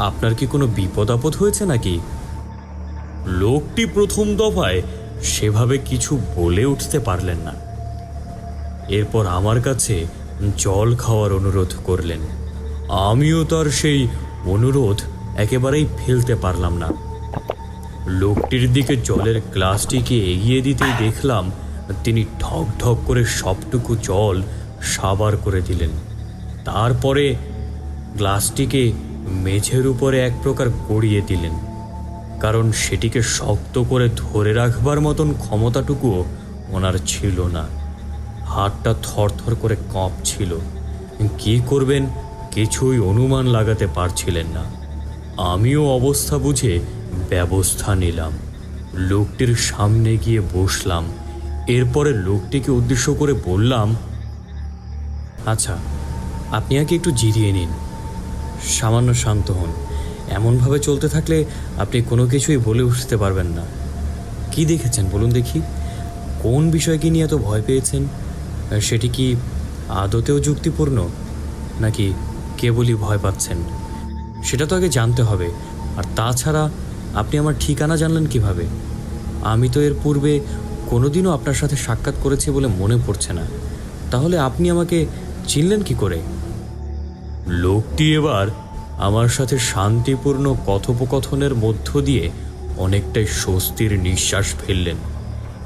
আপনার কি কোনো বিপদ আপদ হয়েছে নাকি? লোকটি প্রথম দফায় সেভাবে কিছু বলে উঠতে পারলেন না। এরপর আমার কাছে জল খাওয়ার অনুরোধ করলেন। আমিও তার সেই অনুরোধ একেবারেই ফেলতে পারলাম না। লোকটির দিকে জলের গ্লাসটিকে এগিয়ে দিতেই দেখলাম তিনি ঢক ঢক করে সবটুকু জল সাবার করে দিলেন। তারপরে গ্লাসটিকে মেঝের উপরে এক প্রকার গড়িয়ে দিলেন, কারণ সেটিকে শক্ত করে ধরে রাখবার মতন ক্ষমতাটুকুও ওনার ছিল না। হাতটা থরথর করে কাঁপছিল। কী করবেন কিছুই অনুমান লাগাতে পারছিলেন না। আমিও অবস্থা বুঝে ব্যবস্থা নিলাম। লোকটির সামনে গিয়ে বসলাম। এরপরে লোকটিকে উদ্দেশ্য করে বললাম, আচ্ছা, আপনি আগে একটু জিরিয়ে নিন, সামান্য শান্ত হন। এমনভাবে চলতে থাকলে আপনি কোনো কিছুই বলে উঠতে পারবেন না। কি দেখেছেন বলুন দেখি? কোন বিষয়কে নিয়ে এত ভয় পেয়েছেন? সেটি কি আদতেও যুক্তিপূর্ণ, নাকি কেবলই ভয় পাচ্ছেন? সেটা তো আগে জানতে হবে। আর তাছাড়া আপনি আমার ঠিকানা জানলেন কিভাবে? আমি তো এর পূর্বে কোনোদিনও আপনার সাথে সাক্ষাৎ করেছি বলে মনে পড়ছে না। তাহলে আপনি আমাকে চিনলেন কি করে? লোকটি এবার আমার সাথে শান্তিপূর্ণ কথোপকথনের মধ্য দিয়ে অনেকটাই স্বস্তির নিঃশ্বাস ফেললেন।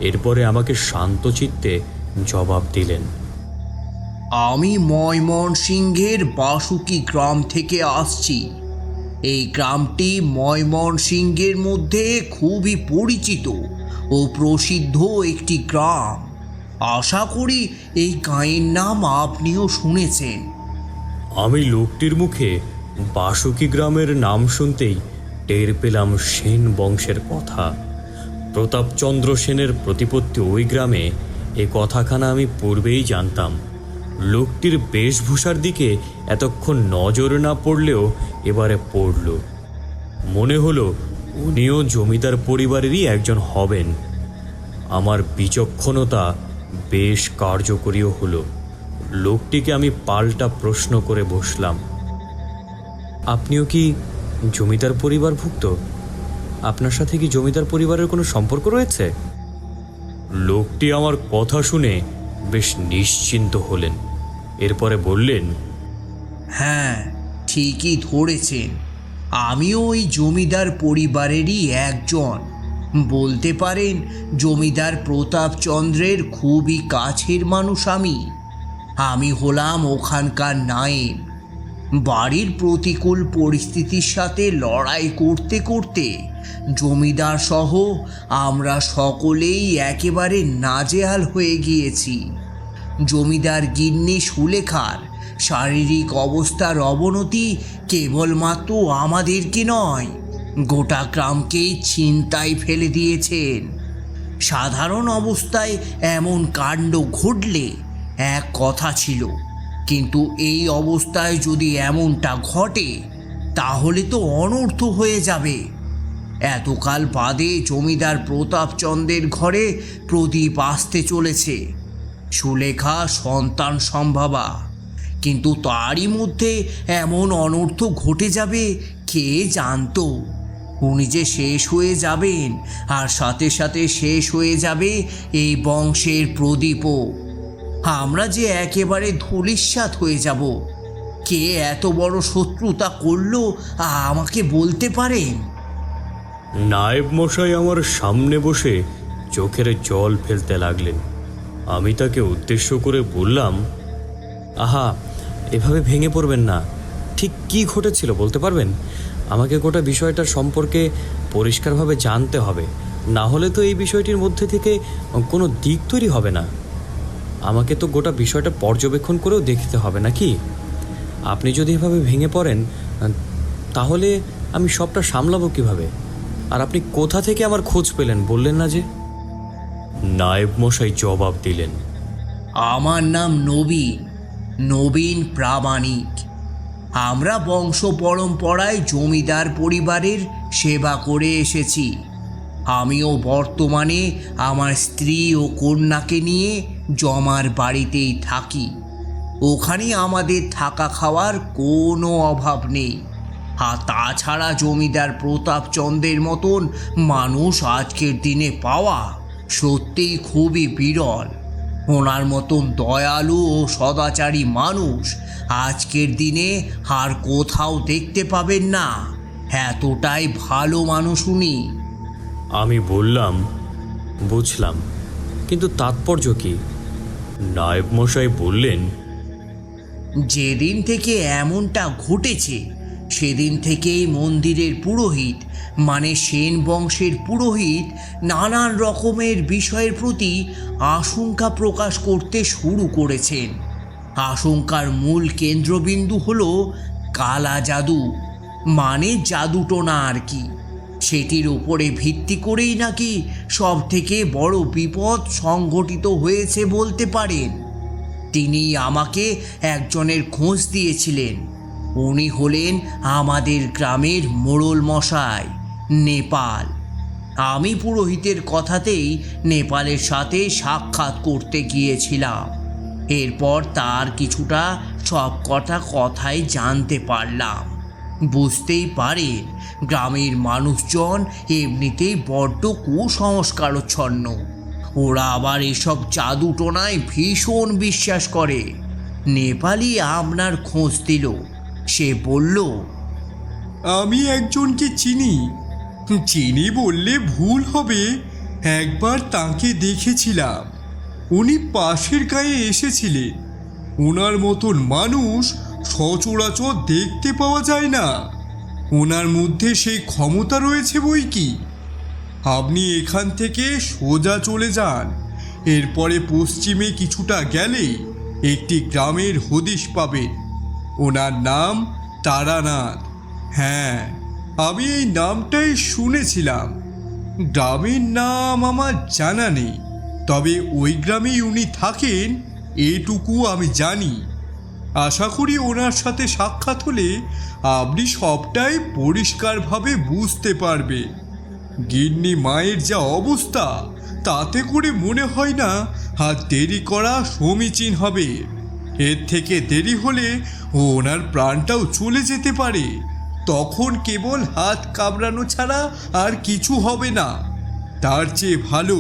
এরপরে আমাকে শান্তচিত্তে জবাব দিলেন, আমি ময়মনসিংহের বাসুকি গ্রাম থেকে আসছি। এই গ্রামটি ময়মনসিংহের মধ্যে খুবই পরিচিত ও প্রসিদ্ধ একটি গ্রাম। আশা করি এই গাঁয়ের নাম আপনিও শুনেছেন। আমি লোকটির মুখে বাসুকি গ্রামের নাম শুনতেই টের পেলাম সেন বংশের কথা। প্রতাপচন্দ্র সেনের প্রতিপত্তি ওই গ্রামে, এ কথাখানা আমি পূর্বেই জানতাম। লোকটির বেশভূষার দিকে এতক্ষণ নজর না পড়লেও এবারে পড়ল। মনে হলো উনিও জমিদার পরিবারেরই একজন হবেন। আমার বিচক্ষণতা বেশ কার্যকরীও হলো। লোকটিকে আমি পাল্টা প্রশ্ন করে বসলাম, আপনিও কি জমিদার পরিবারভুক্ত? আপনার সাথে কি জমিদার পরিবারের কোনো সম্পর্ক রয়েছে? লোকটি আমার কথা শুনে বেশ নিশ্চিন্ত হলেন। এরপরে বললেন, হ্যাঁ, ঠিকই ধরেছেন। আমিও ওই জমিদার পরিবারেরই একজন। বলতে পারেন জমিদার প্রতাপচন্দ্রের খুবই কাছের মানুষ আমি হলাম ওখানকার নায়েব। বাড়ির প্রতিকূল পরিস্থিতির সাথে লড়াই করতে করতে জমিদার সহ আমরা সকলেই একেবারে নাজেহাল হয়ে গিয়েছি। জমিদার গিন্নি সুলেখার শারীরিক অবস্থার অবনতি কেবলমাত্র আমাদেরকে নয়, গোটা গ্রামকেই চিন্তায় ফেলে দিয়েছেন। সাধারণ অবস্থায় এমন কাণ্ড ঘটলে এক কথা ছিল, কিন্তু এই অবস্থায় যদি এমনটা ঘটে তাহলে তো অনর্থ হয়ে যাবে। এতকাল বাদে জমিদার প্রতাপচন্দ্রের ঘরে প্রদীপ আসতে চলেছে। সুলেখা সন্তান সম্ভবা, কিন্তু তারই মধ্যে এমন অনর্থ ঘটে যাবে কে জানতো? উনি যে শেষ হয়ে যাবেন, আর সাথে সাথে শেষ হয়ে যাবে এই বংশের প্রদীপও। আমরা যে একেবারে ধূলিসাৎ হয়ে যাব। কে এত বড় শত্রুতা করলো আমাকে বলতে পারেন? নায়েব মশাই আমার সামনে বসে চোখের জল ফেলতে লাগলেন। আমি তাকে উদ্দেশ্য করে বললাম, আহা, এভাবে ভেঙে পড়বেন না। ঠিক কি ঘটেছিল বলতে পারবেন? আমাকে গোটা বিষয়টার সম্পর্কে পরিষ্কারভাবে জানতে হবে, না হলে তো এই বিষয়টির মধ্যে থেকে কোনো দিক তৈরি হবে না। আমাকে তো গোটা বিষয়টা পর্যবেক্ষণ করেও দেখতে হবে নাকি? আপনি যদি এভাবে ভেঙে পড়েন তাহলে আমি সবটা সামলাবো কিভাবে? আর আপনি কোথা থেকে আমার খোঁজ পেলেন বললেন না যে? নায়েব মশাই জবাব দিলেন, আমার নাম নবীন প্রামাণিক। আমরা বংশ পরম্পরায় জমিদার পরিবারের সেবা করে এসেছি। আমিও বর্তমানে আমার স্ত্রী ও কন্যাকে নিয়ে জমার বাড়িতেই থাকি। ওখানে আমাদের থাকা খাওয়ার কোনো অভাব নেই। আর তাছাড়া জমিদার প্রতাপচন্দ্রের মতন মানুষ আজকের দিনে পাওয়া সত্যিই খুবই বিরল। ওনার মতন দয়ালু ও সদাচারী মানুষ আজকের দিনে আর কোথাও দেখতে পাবেন না। এতটাই ভালো মানুষ উনি। আমি বললাম, বুঝলাম, কিন্তু তাৎপর্য কি? নায়েব মশাই বললেন, যেদিন থেকে এমনটা ঘটেছে সেদিন থেকেই মন্দিরের পুরোহিত, মানে সেন বংশের পুরোহিত, নানান রকমের বিষয়ের প্রতি আশঙ্কা প্রকাশ করতে শুরু করেছেন। আশঙ্কার মূল কেন্দ্রবিন্দু হলো কালা জাদু, মানে জাদুটোনা আর কি। সেটির উপরে ভিত্তি করেই নাকি সব থেকে বড় বিপদ সংঘটিত হয়েছে বলতে পারেন। তিনি আমাকে একজনের খোঁজ দিয়েছিলেন। উনি হলেন আমাদের গ্রামের মোড়ল মশাই, নেপাল। আমি পুরোহিতের কথাতেই নেপালের সাথে সাক্ষাৎ করতে গিয়েছিলাম। এরপর তার কিছুটা সব কথাই জানতে পারলাম। বুঝতেই পারেন, গ্রামের মানুষজন এমনিতেই বড্ড কুসংস্কারচ্ছন্ন। ওরা আবার এসব জাদুটোনায় ভীষণ বিশ্বাস করে। নেপালি আপনার খোঁজ দিল। সে বলল, আমি একজনকে চিনি বললে ভুল হবে। একবার তাকে দেখেছিলাম, উনি পাশের গায়ে এসেছিলেন। ওনার মতন মানুষ সচরাচর দেখতে পাওয়া যায় না। ওনার মধ্যে সেই ক্ষমতা রয়েছে বই কি। আপনি এখান থেকে সোজা চলে যান। এরপরে পশ্চিমে কিছুটা গেলে একটি গ্রামের হদিশ পাবেন। ওনার নাম তারানাথ। হ্যাঁ, আমি এই নামটাই শুনেছিলাম। গ্রামের নাম আমার জানা নেই, তবে ওই গ্রামেই উনি থাকেন এটুকু আমি জানি। আশা করি ওনার সাথে সাক্ষাৎ হলে আপনি সবটাই পরিষ্কারভাবে বুঝতে পারবেন। গিন্নি মায়ের যা অবস্থা, তাতে করে মনে হয় না আর দেরি করা সমীচীন হবে। এর থেকে দেরি হলে ওনার প্রাণটাও চলে যেতে পারে। তখন কেবল হাত কামড়ানো ছাড়া আর কিছু হবে না। তার চেয়ে ভালো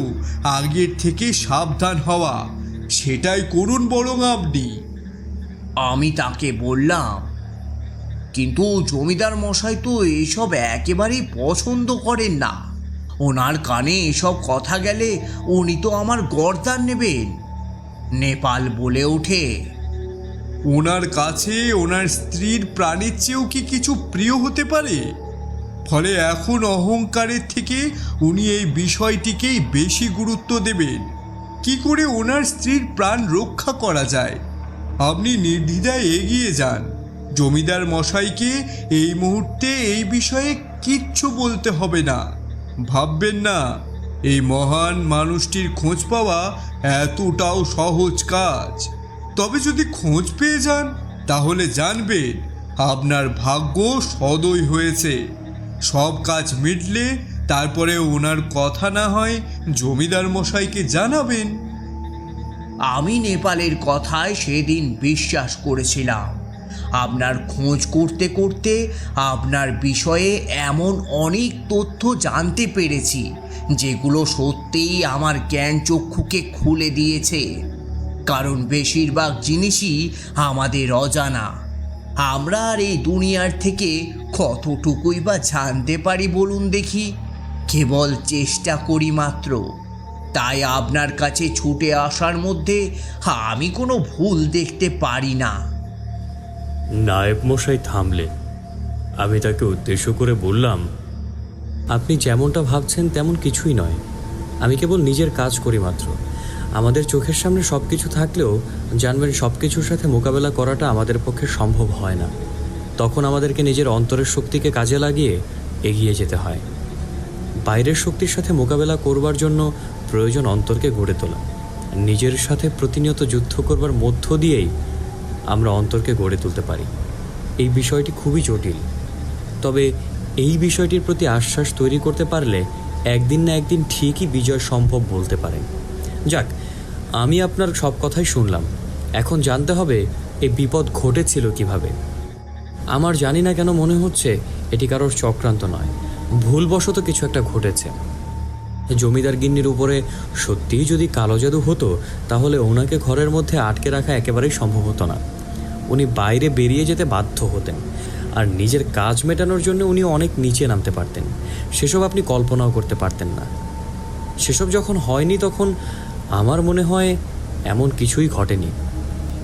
আগের থেকে সাবধান হওয়া। সেটাই করুন বরং আপনি। আমি তাকে বললাম, কিন্তু জমিদার মশাই তো এসব একেবারেই পছন্দ করেন না। ওনার কানে এসব কথা গেলে উনি তো আমার গর্দান নেবেন। নেপাল বলে ওঠে, ওনার কাছে ওনার স্ত্রীর প্রাণের চেয়েও কি কিছু প্রিয় হতে পারে? ফলে এখন অহংকারের থেকে উনি এই বিষয়টিকেই বেশি গুরুত্ব দেবেন। কি করে ওনার স্ত্রীর প্রাণ রক্ষা করা যায়। আপনি নির্দ্বিধায় এগিয়ে যান। জমিদার মশাইকে এই মুহূর্তে এই বিষয়ে কিচ্ছু বলতে হবে না। ভাববেন না এই মহান মানুষটির খোঁজ পাওয়া এতটাও সহজ কাজ। তবে যদি খোঁজ পেয়ে যান, তাহলে জানবেন আপনার ভাগ্য সদয় হয়েছে। সব কাজ মিটলে তারপরে ওনার কথা না হয় জমিদার মশাইকে জানাবেন। আমি নেপালের কথায় সেদিন বিশ্বাস করেছিলাম। আপনার খোঁজ করতে করতে আপনার বিষয়ে এমন অনেক তথ্য জানতে পেরেছি, যেগুলো সত্যিই আমার জ্ঞান চক্ষুকে খুলে দিয়েছে। কারণ বেশিরভাগ জিনিসই আমাদের অজানা। আমরা আর এই দুনিয়ার থেকে কতটুকুই বা জানতে পারি বলুন দেখি। কেবল চেষ্টা করি মাত্র। তাই আপনার কাছে ছুটে আসার মধ্যে আমি কোনো ভুল দেখতে পারি না। নায়েব মশাই থামলেন। আমি তাকে উদ্দেশ্য করে বললাম, আপনি যেমনটা ভাবছেন তেমন কিছুই নয়। আমি কেবল নিজের কাজ করি মাত্র। আমাদের চোখের সামনে সব কিছু থাকলেও জানবেন সব কিছুর সাথে মোকাবেলা করাটা আমাদের পক্ষে সম্ভব হয় না। তখন আমাদেরকে নিজের অন্তরের শক্তিকে কাজে লাগিয়ে এগিয়ে যেতে হয়। বাইরের শক্তির সাথে মোকাবেলা করবার জন্য প্রয়োজন অন্তরকে গড়ে তোলা। নিজের সাথে প্রতিনিয়ত যুদ্ধ করবার মধ্য দিয়েই আমরা অন্তরকে গড়ে তুলতে পারি। এই বিষয়টি খুবই জটিল, তবে এই বিষয়টির প্রতি আশ্বাস তৈরি করতে পারলে একদিন না একদিন ঠিকই বিজয় সম্ভব বলতে পারেন। যাক, আমি আপনার সব কথাই শুনলাম। এখন জানতে হবে এই বিপদ ঘটেছিল কিভাবে। আমার জানি না কেন মনে হচ্ছে এটি কারোর চক্রান্ত নয়, ভুলবশত কিছু একটা ঘটেছে। জমিদার গিন্নির উপরে সত্যিই যদি কালো জাদু হতো, তাহলে ওনাকে ঘরের মধ্যে আটকে রাখা একেবারেই সম্ভব হতো না। উনি বাইরে বেরিয়ে যেতে বাধ্য হতেন, আর নিজের কাজ মেটানোর জন্য উনি অনেক নিচে নামতে পারতেন। সেসব আপনি কল্পনাও করতে পারতেন না। সেসব যখন হয়নি, তখন আমার মনে হয় এমন কিছুই ঘটেনি।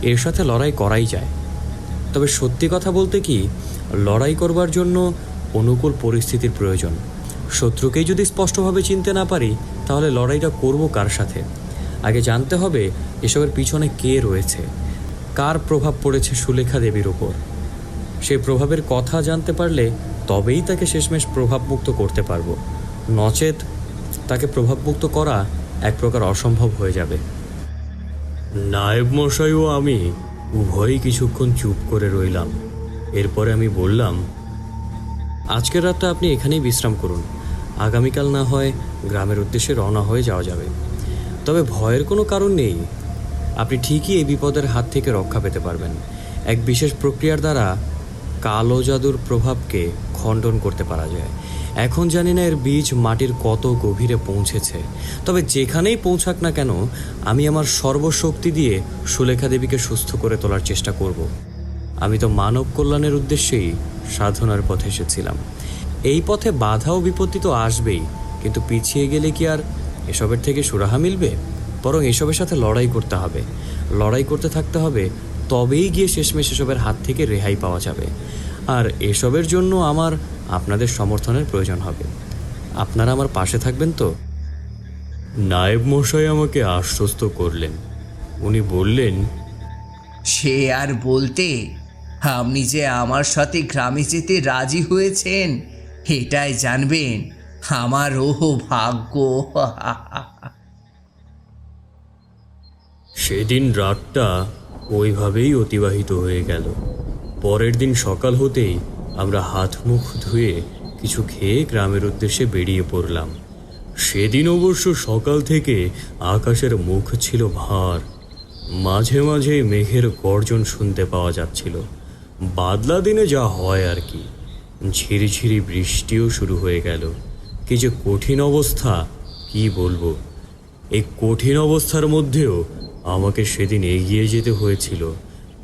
এর সাথে লড়াই করাই যায়। তবে সত্যি কথা বলতে কি, লড়াই করবার জন্য অনুকূল পরিস্থিতির প্রয়োজন। শত্রুকেই যদি স্পষ্টভাবে চিনতে না পারি, তাহলে লড়াইটা করব কার সাথে? আগে জানতে হবে এসবের পিছনে কে রয়েছে। কার প্রভাব পড়েছে সুলেখা দেবীর উপর। সেই প্রভাবের কথা জানতে পারলে তবেই তাকে শেষমেশ প্রভাবমুক্ত করতে পারবো, নচেত তাকে প্রভাবমুক্ত করা এক প্রকার অসম্ভব হয়ে যাবে। নায়েব মশাই ও আমি উভয়ই কিছুক্ষণ চুপ করে রইলাম। এরপরে আমি বললাম, আজকের রাতটা আপনি এখানেই বিশ্রাম করুন, আগামীকাল না হয় গ্রামের উদ্দেশ্যে রওনা হয়ে যাওয়া যাবে। তবে ভয়ের কোনো কারণ নেই, আপনি ঠিকই এই বিপদের হাত থেকে রক্ষা পেতে পারবেন। এক বিশেষ প্রক্রিয়ার দ্বারা কালো জাদুর প্রভাবকে খণ্ডন করতে পারা যায়। এখন জানি না এর বীজ মাটির কত গভীরে পৌঁছেছে, তবে যেখানেই পৌঁছাক না কেন আমি আমার সর্বশক্তি দিয়ে সুলেখা দেবীকে সুস্থ করে তোলার চেষ্টা করব। আমি তো মানব কল্যাণের উদ্দেশ্যেই সাধনার পথে এসেছিলাম। এই পথে বাধা ও বিপত্তি তো আসবেই, কিন্তু পিছিয়ে গেলে কি আর এসবের থেকে সুরাহা মিলবে? বরং এসবের সাথে লড়াই করতে হবে, লড়াই করতে থাকতে হবে, তবেই গিয়ে শেষমেশ এসবের হাত থেকে রেহাই পাওয়া যাবে। আর এসবের জন্য আমার আপনাদের সমর্থনের প্রয়োজন হবে। আপনারা আমার পাশে থাকবেন তো? নায়েব মশাই আমাকে আশ্বস্ত করলেন। উনি বললেন, সে আর বলতে, আপনি যে আমার সাথে গ্রামে যেতে রাজি হয়েছেন এটাই জানবেন আমার ভাগ্য। সেদিন রাতটা ওইভাবেই অতিবাহিত হয়ে গেল। পরের দিন সকাল হতেই আমরা হাত মুখ ধুয়ে কিছু খেয়ে গ্রামের উদ্দেশ্যে বেরিয়ে পড়লাম। সেদিন অবশ্য সকাল থেকে আকাশের মুখ ছিল ভার, মাঝে মাঝে মেঘের গর্জন শুনতে পাওয়া যাচ্ছিল। বাদলা দিনে যা হয় আর কি। ঝিরিঝিরি বৃষ্টিও শুরু হয়ে গেল। কি যে কঠিন অবস্থা, কি বলবো। এই কঠিন অবস্থার মধ্যেও আমাকে সেদিন এগিয়ে যেতে হয়েছিল,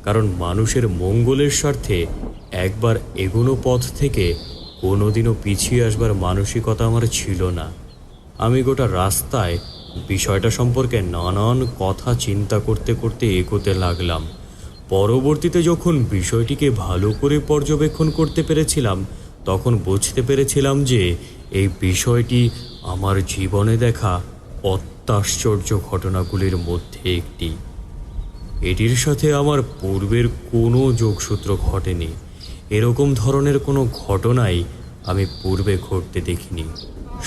কারণ মানুষের মঙ্গলের স্বার্থে একবার এগোনো পথ থেকে কোনোদিনও পিছিয়ে আসবার মানসিকতা আমার ছিল না। আমি গোটা রাস্তায় বিষয়টা সম্পর্কে নানান কথা চিন্তা করতে করতে এগোতে লাগলাম। পরবর্তীতে যখন বিষয়টিকে ভালো করে পর্যবেক্ষণ করতে পেরেছিলাম, তখন বুঝতে পেরেছিলাম যে এই বিষয়টি আমার জীবনে দেখা অত্যাশ্চর্য ঘটনাগুলির মধ্যে একটি। এটির সাথে আমার পূর্বের কোনো যোগসূত্র ঘটেনি। এরকম ধরনের কোনো ঘটনাই আমি পূর্বে ঘটতে দেখিনি।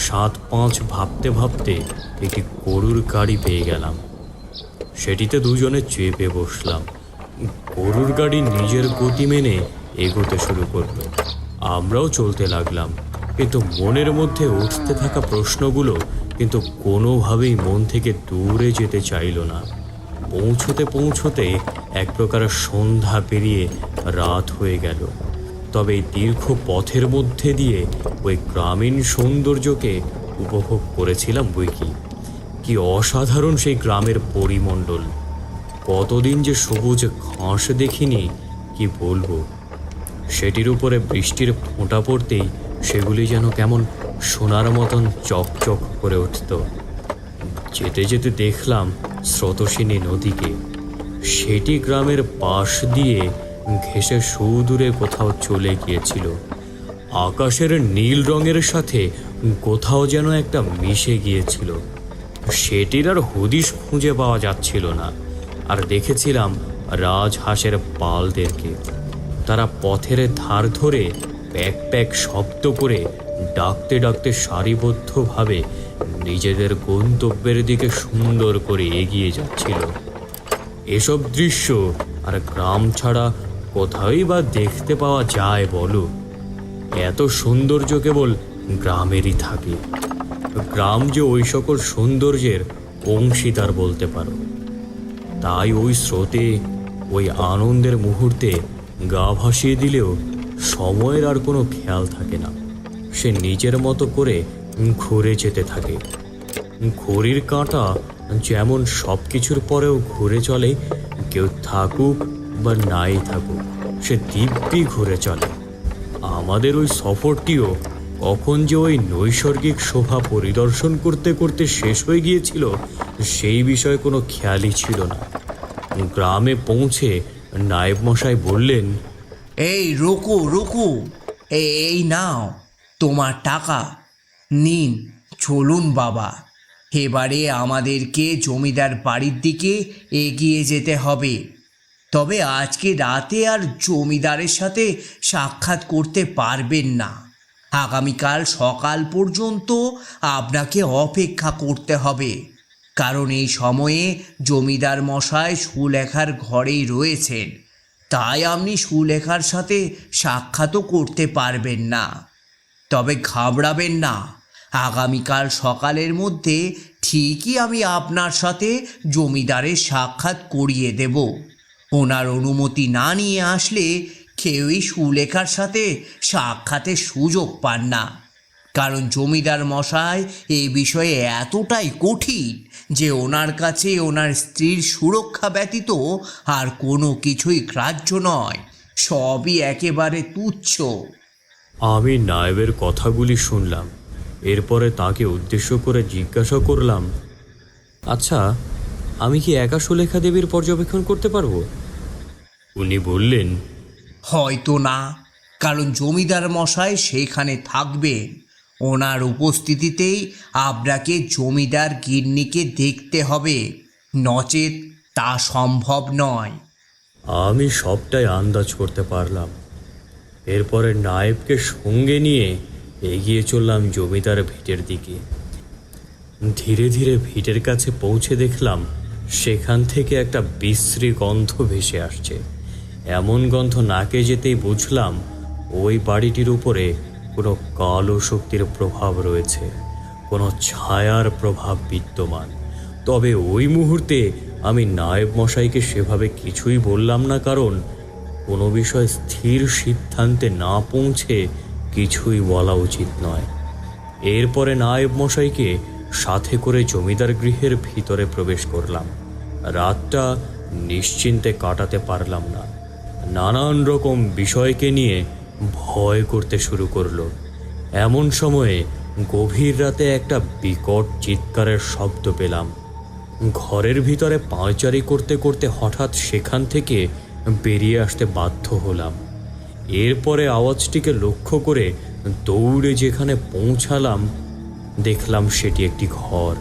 7-5 ভাবতে ভাবতে একটি গরুর গাড়ি পেয়ে গেলাম। সেটিতে দুজনে চেপে বসলাম। গরুর গাড়ি নিজের গতি মেনে এগোতে শুরু করলো। আমরাও চলতে লাগলাম, কিন্তু মনের মধ্যে উঠতে থাকা প্রশ্নগুলো কিন্তু কোনোভাবেই মন থেকে দূরে যেতে চাইল না। পৌঁছতে পৌঁছতে এক প্রকার সন্ধ্যা পেরিয়ে রাত হয়ে গেল। তবে এই দীর্ঘ পথের মধ্যে দিয়ে ওই গ্রামীণ সৌন্দর্যকে উপভোগ করেছিলাম বৈকি। কি অসাধারণ সেই গ্রামের পরিমণ্ডল! কতদিন যে সবুজ ঘাস দেখিনি, কি বলবো। সেটির উপরে বৃষ্টির ফোঁটা পড়তেই সেগুলি যেন কেমন সোনার মতন চকচক করে উঠত। যেতে যেতে দেখলাম স্রোতস্বিনী নদীকে। সেটি গ্রামের পাশ দিয়ে ঘেঁষে সুদূরে কোথাও চলে গিয়েছিল। আকাশের নীল রঙের সাথে কোথাও যেন একটা মিশে গিয়েছিল। সেটির আর হদিশ খুঁজে পাওয়া যাচ্ছিল না। আর দেখেছিলাম রাজহাঁসের পালদেরকে। তারা পথের ধার ধরে প্যাক প্যাক শব্দ করে ডাকতে ডাকতে সারিবদ্ধভাবে নিজেদের গন্তব্যের দিকে সুন্দর করে এগিয়ে যাচ্ছিল। এসব দৃশ্য আর গ্রাম ছাড়া কোথাওই বা দেখতে পাওয়া যায় বলো? এত সৌন্দর্য কেবল গ্রামেরই থাকে। গ্রাম যে ওই সকল সৌন্দর্যের অংশীদার বলতে পারো। তাই ওই স্রোতে, ওই আনন্দের মুহূর্তে গা ভাসিয়ে দিলেও সময়ের আর কোনো খেয়াল থাকে না। সে নিজের মতো করে ঘুরে যেতে থাকে। ঘড়ির কাঁটা যেমন সব কিছুর পরেও ঘুরে চলে, কেউ থাকুক বা নাই থাকুক, সে দিব্যি ঘুরে চলে। আমাদের ওই সফরটিও কখন যে ওই নৈসর্গিক শোভা পরিদর্শন করতে করতে শেষ হয়ে গিয়েছিল, সেই বিষয়ে কোনো খেয়ালই ছিল না। গ্রামে পৌঁছে নায়েব মশাই বললেন, এই রুকু রুকু, এই নাও তোমার টাকা, নিন চলুন বাবা, এবারে আমাদেরকে জমিদার বাড়ির দিকে এগিয়ে যেতে হবে। তবে আজকে রাতে আর জমিদারের সাথে সাক্ষাৎ করতে পারবেন না। আগামীকাল সকাল পর্যন্ত আপনাকে অপেক্ষা করতে হবে, কারণ এই সময়ে জমিদার মশাই সুলেখার ঘরেই রয়েছেন। তাই আপনি সুলেখার সাথে সাক্ষাৎও করতে পারবেন না। তবে ঘাবড়াবেন না, আগামীকাল সকালের মধ্যে ঠিকই আমি আপনার সাথে জমিদারের সাক্ষাৎ করিয়ে দেব। ওনার অনুমতি না নিয়ে আসলে কেউই সুলেখার সাথে সাক্ষাতের সুযোগ পান না, কারণ জমিদার মশাই এই বিষয়ে এতটাই কঠিন যে ওনার কাছে ওনার স্ত্রীর সুরক্ষা ব্যতীত আর কোনো কিছুই গ্রাহ্য নয়, সবই একেবারে তুচ্ছ। আমি নায়েবের কথাগুলি শুনলাম। এরপরে তাকে উদ্দেশ্য করে জিজ্ঞাসা করলাম, আচ্ছা, আমি কি একা সুলেখা দেবীর পর্যবেক্ষণ করতে পারবো? উনি বললেন, হয়তো না, কারণ জমিদার মশাই সেখানে থাকবেন। ওনার উপস্থিতিতেই আপনাকে জমিদার গিন্নিকে দেখতে হবে, নচেত তা সম্ভব নয়। আমি সবটাই আন্দাজ করতে পারলাম। এরপরে নায়েবকে সঙ্গে নিয়ে এগিয়ে চললাম জমিদার ভিটের দিকে। ধীরে ধীরে ভিটের কাছে পৌঁছে দেখলাম সেখান থেকে একটা বিশ্রী গন্ধ ভেসে আসছে। এমন গন্ধ নাকে যেতেই বুঝলাম ওই বাড়িটির উপরে কোনো কালো শক্তির প্রভাব রয়েছে, কোনো ছায়ার প্রভাব বিদ্যমান। তবে ওই মুহূর্তে আমি নায়েব মশাইকে সেভাবে কিছুই বললাম না, কারণ কোনো বিষয় স্থির সিদ্ধান্তে না পৌঁছে কিছুই বলা উচিত নয়। এরপরে নায়েব মশাইকে সাথে করে জমিদার গৃহের ভিতরে প্রবেশ করলাম। রাতটা নিশ্চিন্তে কাটাতে পারলাম না। নানান রকম বিষয়কে নিয়ে ভয় করতে শুরু করলো। এমন সময়ে গভীর রাতে একটা বিকট চিৎকারের শব্দ পেলাম। ঘরের ভিতরে পায়চারি করতে করতে হঠাৎ সেখান থেকে বেরিয়ে আসতে বাধ্য হলাম। এরপরে আওয়াজটিকে লক্ষ্য করে দৌড়ে যেখানে পৌঁছালাম, দেখলাম সেটি একটি ঘর।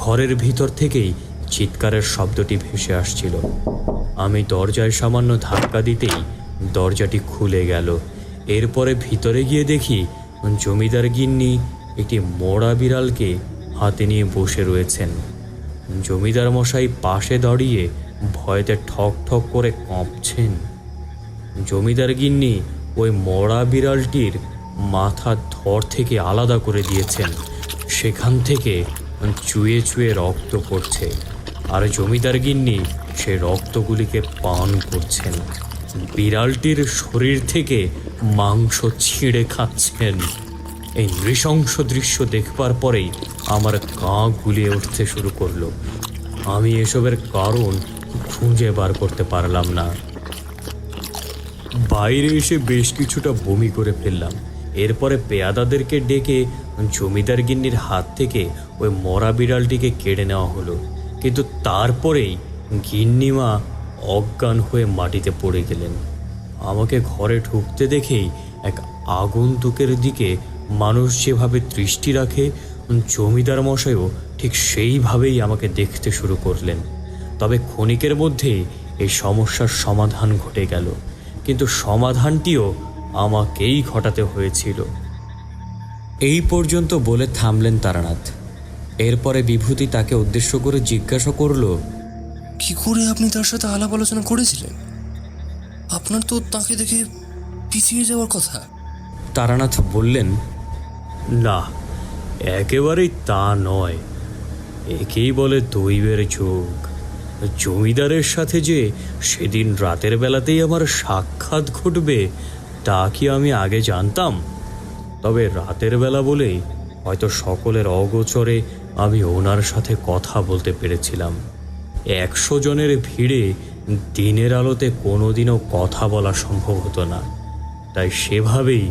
ঘরের ভিতর থেকেই চিৎকারের শব্দটি ভেসে আসছিল। আমি দরজায় সামান্য ধাক্কা দিতেই দরজাটি খুলে গেল। এরপরে ভিতরে গিয়ে দেখি জমিদার গিন্নি একটি মরা বিড়ালকে হাতে নিয়ে বসে রয়েছেন। জমিদার মশাই পাশে দাঁড়িয়ে ভয়তে ঠক ঠক করে কাঁপছেন। জমিদার গিন্নি ওই মরা বিড়ালটির মাথা ধর থেকে আলাদা করে দিয়েছেন। সেখান থেকে চুয়ে চুয়ে রক্ত পড়ছে, আর জমিদার গিন্নি সে রক্তগুলিকে পান করছেন। বিড়ালটির শরীর থেকে মাংস ছিঁড়ে খাচ্ছেন। এই নৃশংস দৃশ্য দেখবার পরেই আমার গা গুলিয়ে উঠতে শুরু করলো। আমি এসবের কারণ খুঁজে বার করতে পারলাম না। বাইরে এসে বেশ কিছুটা বমি করে ফেললাম। এরপরে পেয়াদাদেরকে ডেকে জমিদার গিন্নির হাত থেকে ওই মরা বিড়ালটিকে কেড়ে নেওয়া হলো। কিন্তু তারপরেই গিন্নিমা অজ্ঞান হয়ে মাটিতে পড়ে গেলেন। আমাকে ঘরে ঢুকতে দেখেই এক আগন্তুকের দিকে মানুষ যেভাবে দৃষ্টি রাখে, জমিদার মশাইও ঠিক সেইভাবেই আমাকে দেখতে শুরু করলেন। তবে ক্ষণিকের মধ্যেই এই সমস্যার সমাধান ঘটে গেল, কিন্তু সমাধানটিও আমাকেই ঘটাতে হয়েছিল। এই পর্যন্ত বলে থামলেন তারানাথ। এরপরে বিভূতি তাকে উদ্দেশ্য করে জিজ্ঞাসা করল, কি করে আপনি তার সাথে আলাপ আলোচনা করেছিলেন? আপনার তো তাকে দেখে পিছিয়ে যাওয়ার কথা। তারানাথ বললেন, না, একেবারেই তা নয়। একেই বলে দৈবের যোগ। জমিদারের সাথে যে সেদিন রাতের বেলাতেই আমার সাক্ষাৎ ঘটবে তা কি আমি আগে জানতাম? তবে রাতের বেলা বলেই হয়তো সকলের অগোচরে আমি ওনার সাথে কথা বলতে পেরেছিলাম। 100 জনের ভিড়ে দিনের আলোতে কোনোদিনও কথা বলা সম্ভব হতো না, তাই সেভাবেই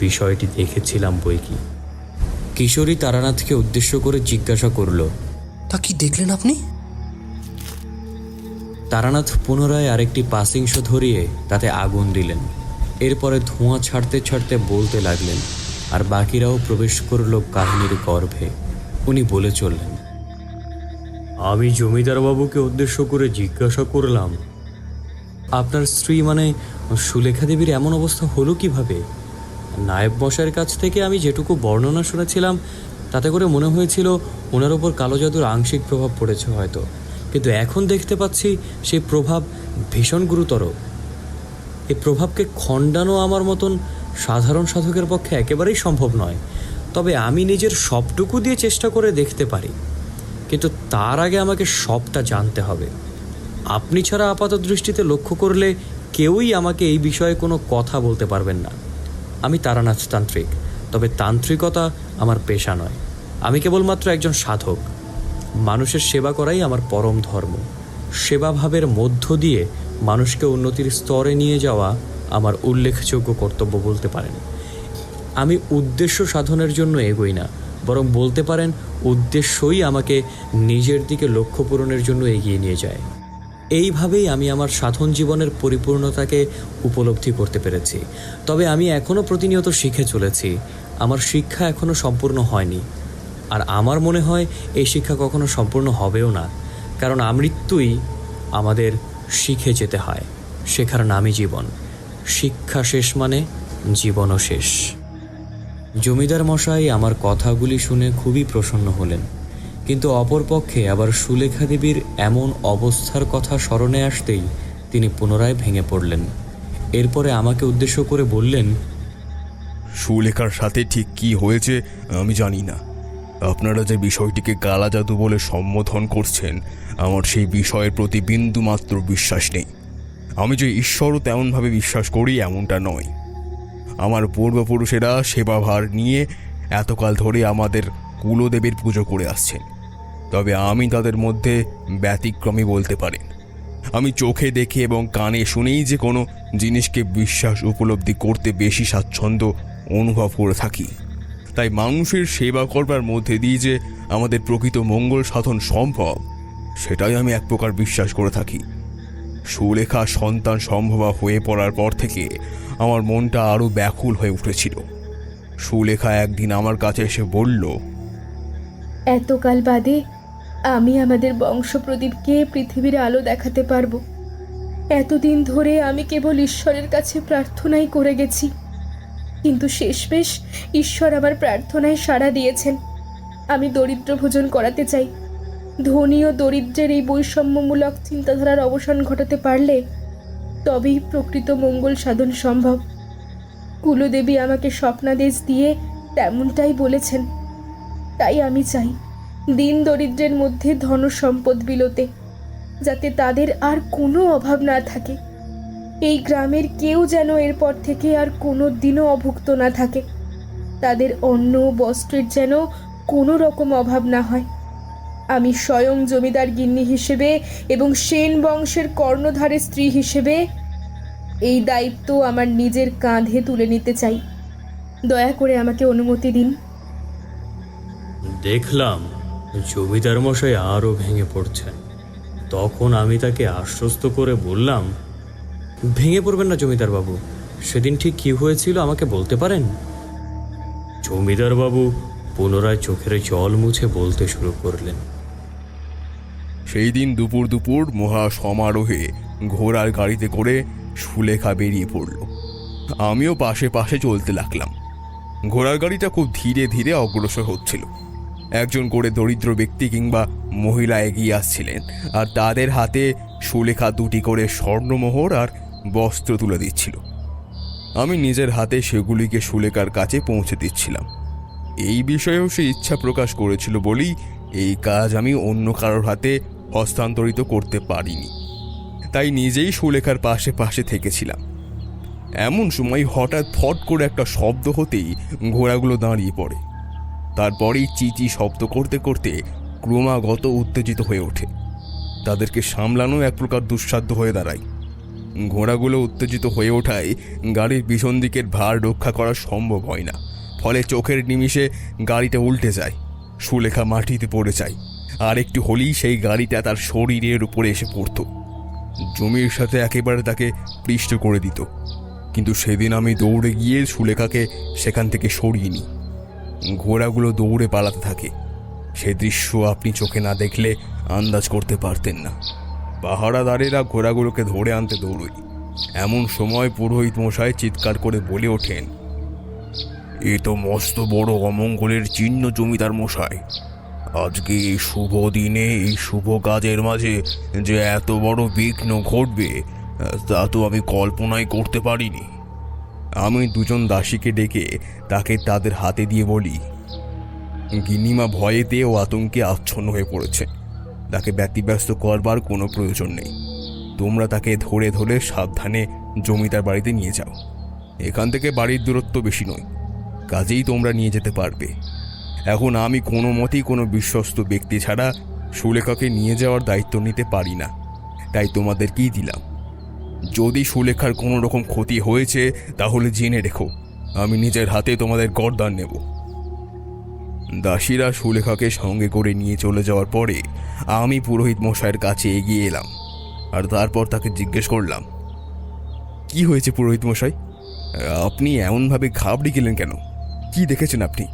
বিষয়টি দেখেছিলাম বইকি। কিশোরী তারানাথকে উদ্দেশ্য করে জিজ্ঞাসা করল, তা কি দেখলেন আপনি? তারানাথ পুনরায় আরেকটি পাসিংশ ধরিয়ে তাতে আগুন দিলেন। এরপরে ধোঁয়া ছাড়তে ছাড়তে বলতে লাগলেন, আর বাকিরাও প্রবেশ করল কাহিনীর গর্ভে। উনি বলে চললেন, আমি জমিদার বাবুকে উদ্দেশ্য করে জিজ্ঞাসা করলাম, আপনার স্ত্রী মানে সুলেখা দেবীর এমন অবস্থা হলো কিভাবে? নায়েব মশাইয়ের কাছ থেকে আমি যেটুকু বর্ণনা শুনেছিলাম তাতে করে মনে হয়েছিল ওনার ওপর কালো জাদুর আংশিক প্রভাব পড়েছে হয়তো, কিন্তু এখন দেখতে পাচ্ছি সেই প্রভাব ভীষণ গুরুতর। এই প্রভাবকে খণ্ডানো আমার মতন সাধারণ সাধকের পক্ষে একেবারেই সম্ভব নয়, তবে আমি নিজের সবটুকু দিয়ে চেষ্টা করে দেখতে পারি, কিন্তু তার আগে আমাকে সবটা জানতে হবে। আপনি ছাড়া আপাত দৃষ্টিতে লক্ষ্য করলে কেউই আমাকে এই বিষয়ে কোনো কথা বলতে পারবেন না। আমি তারানাথ তান্ত্রিক, তবে তান্ত্রিকতা আমার পেশা নয়। আমি কেবলমাত্র একজন সাধক। মানুষের সেবা করাই আমার পরম ধর্ম। সেবাভাবের মধ্য দিয়ে মানুষকে উন্নতির স্তরে নিয়ে যাওয়া আমার উল্লেখযোগ্য কর্তব্য বলতে পারেন। আমি উদ্দেশ্য সাধনের জন্য এগোই না, বরং বলতে পারেন উদ্দেশ্যই আমাকে নিজের দিকে লক্ষ্য পূরণের জন্য এগিয়ে নিয়ে যায়। এইভাবেই আমি আমার সাধন জীবনের পরিপূর্ণতাকে উপলব্ধি করতে পেরেছি। তবে আমি এখনও প্রতিনিয়ত শিখে চলেছি। আমার শিক্ষা এখনও সম্পূর্ণ হয়নি, আর আমার মনে হয় এই শিক্ষা কখনো সম্পূর্ণ হবেও না, কারণ আমৃত্যুই আমাদের শিখে যেতে হয়। শেখার নামই জীবন। শিক্ষা শেষ মানে জীবনও শেষ। জমিদার মশাই আমার কথাগুলি শুনে খুবই প্রসন্ন হলেন, কিন্তু অপরপক্ষে আবার সুলেখা দেবীর এমন অবস্থার কথা স্মরণে আসতেই তিনি পুনরায় ভেঙে পড়লেন। এরপরে আমাকে উদ্দেশ্য করে বললেন, সুলেখার সাথে ঠিক কি হয়েছে আমি জানি না। আপনারা যে বিষয়টিকে কালা জাদু বলে সম্বোধন করছেন, আমার সেই বিষয়ের প্রতি বিন্দু মাত্র বিশ্বাস নেই। আমি যে ঈশ্বরও তেমনভাবে বিশ্বাস করি এমনটা নয়। আমার পূর্বপুরুষেরা সেবাভার নিয়ে এতকাল ধরে আমাদের কুলদেবীর পুজো করে আসছেন, তবে আমি তাদের মধ্যে ব্যতিক্রমী বলতে পারেন। আমি চোখে দেখে এবং কানে শুনেই যে কোনো জিনিসকে বিশ্বাস উপলব্ধি করতে বেশি স্বাচ্ছন্দ্য অনুভব করে থাকি। তাই মানুষের সেবা করবার মধ্যে দিয়ে যে আমাদের প্রকৃত মঙ্গল সাধন সম্ভব, সেটাই আমি এক প্রকার বিশ্বাস করে থাকি। সুলেখা সন্তান সম্ভবা হয়ে পড়ার পর থেকে আমার মনটা আরও ব্যাকুল হয়ে উঠেছিল। সুলেখা একদিন আমার কাছে এসে বলল, এতকাল বাদে আমি আমাদের বংশপ্রদীপকে পৃথিবীর আলো দেখাতে পারবো। এতদিন ধরে আমি কেবল ঈশ্বরের কাছে প্রার্থনাই করে গেছি, কিন্তু শেষমেশ ঈশ্বর আমার প্রার্থনায় সাড়া দিয়েছেন। আমি দরিদ্র ভোজন করাতে চাই। ধনী ও দরিদ্রের এই বৈষম্যমূলক চিন্তাধারার অবসান ঘটাতে পারলে তবেই প্রকৃত মঙ্গল সাধন সম্ভব। কুলদেবী আমাকে স্বপ্নাদেশ দিয়ে তেমনটাই বলেছেন। তাই আমি চাই দিন দরিদ্রের মধ্যে ধন সম্পদ বিলোতে, যাতে তাদের আর কোনো অভাব না থাকে। এই গ্রামের কেউ যেন এরপর থেকে আর কোনো দিনও অভুক্ত না থাকে। তাদের অন্ন বস্ত্রের যেন কোনো রকম অভাব না হয়। আমি স্বয়ং জমিদার গিন্নি হিসেবে এবং সেন বংশের কর্ণধারের স্ত্রী হিসেবে এই দায়িত্ব আমার নিজের কাঁধে তুলে নিতে চাই। দয়া করে আমাকে অনুমতি দিন। দেখলাম জমিদার মশাই আরও ভেঙে পড়ছেন। তখন আমি তাকে আশ্বস্ত করে বললাম, ভেঙে পড়বেন না জমিদার বাবু। সেদিন ঠিক কি হয়েছিল আমাকে বলতে পারেন? জমিদার বাবু পুনরায় চোখের জল মুছে বলতে শুরু করলেন। সেই দিন দুপুর দুপুর মহা সমারোহে ঘোড়ার গাড়িতে করে সুলেখা বেরিয়ে পড়ল। আমিও পাশে পাশে চলতে লাগলাম। ঘোড়ার গাড়িটা খুব ধীরে ধীরে অগ্রসর হচ্ছিল। একজন করে দরিদ্র ব্যক্তি কিংবা মহিলা এগিয়ে আসছিলেন, আর তাদের হাতে সুলেখা দুটি করে স্বর্ণমোহর আর বস্ত্র তুলে দিচ্ছিল। আমি নিজের হাতে সেগুলিকে সুলেখার কাছে পৌঁছে দিচ্ছিলাম। এই বিষয়েও সে ইচ্ছা প্রকাশ করেছিল বলেই এই কাজ আমি অন্য কারোর হাতে হস্তান্তরিত করতে পারিনি। তাই নিজেই সুলেখার পাশে পাশে থেকেছিলাম। এমন সময় হঠাৎ ফট করে একটা শব্দ হতেই ঘোড়াগুলো দাঁড়িয়ে পড়ে। তারপরেই চিচি শব্দ করতে করতে ক্রমাগত উত্তেজিত হয়ে ওঠে। তাদেরকে সামলানো এক প্রকার দুঃসাধ্য হয়ে দাঁড়ায়। ঘোড়াগুলো উত্তেজিত হয়ে ওঠায় গাড়ির পিছন দিকের ভার রক্ষা করা সম্ভব হয় না। ফলে চোখের নিমিষে গাড়িটা উল্টে যায়। সুলেখা মাটিতে পড়ে যায়, আর একটু হলেই সেই গাড়িটা তার শরীরের উপরে এসে পড়ত। জমির সাথে একেবারে তাকে পৃষ্ঠ করে দিত। কিন্তু সেদিন আমি দৌড়ে গিয়ে সুলেখাকে সেখান থেকে সরিয়ে নিই। ঘোড়াগুলো দৌড়ে পালাতে থাকে। সে দৃশ্য আপনি চোখে না দেখলে আন্দাজ করতে পারতেন না। পাহারাদারেরা ঘোড়াগুলোকে ধরে আনতে দৌড়ই। এমন সময় পুরোহিত মশাই চিৎকার করে বলে ওঠেন, এ তো মস্ত বড় অমঙ্গলের চিহ্ন জমিদার মশাই। আজকে এই শুভ দিনে এই শুভ কাজের মাঝে যে এত বড় বিঘ্ন ঘটবে তা তো আমি কল্পনাই করতে পারিনি। আমি দুজন দাসীকে ডেকে তাকে তাদের হাতে দিয়ে বলি, গিন্নিমা ভয়েতে ও আতঙ্কে আচ্ছন্ন হয়ে পড়েছে, তাকে ব্যতিব্যস্ত করবার কোনো প্রয়োজন নেই। তোমরা তাকে ধরে ধরে সাবধানে জমিদার বাড়িতে নিয়ে যাও। এখান থেকে বাড়ির দূরত্ব বেশি নয়, কাজেই তোমরা নিয়ে যেতে পারবে। এখন আমি কোনো মতেই কোনো বিশ্বস্ত ব্যক্তি ছাড়া সুলেখাকে নিয়ে যাওয়ার দায়িত্ব নিতে পারি না, তাই তোমাদেরকেই দিলাম। যদি সুলেখার কোনো রকম ক্ষতি হয়েছে তাহলে জেনে রেখো, আমি নিজের হাতে তোমাদের গর্দান নেব। দাসীরা সুলেখাকে সঙ্গে করে নিয়ে চলে যাওয়ার পরে আমি পুরোহিত মশাইয়ের কাছে এগিয়ে এলাম, আর তারপর তাকে জিজ্ঞেস করলাম, কি হয়েছে পুরোহিত মশাই? আপনি এমনভাবে ঘাবড়ে গেলেন কেন? কি দেখেছেন আপনি,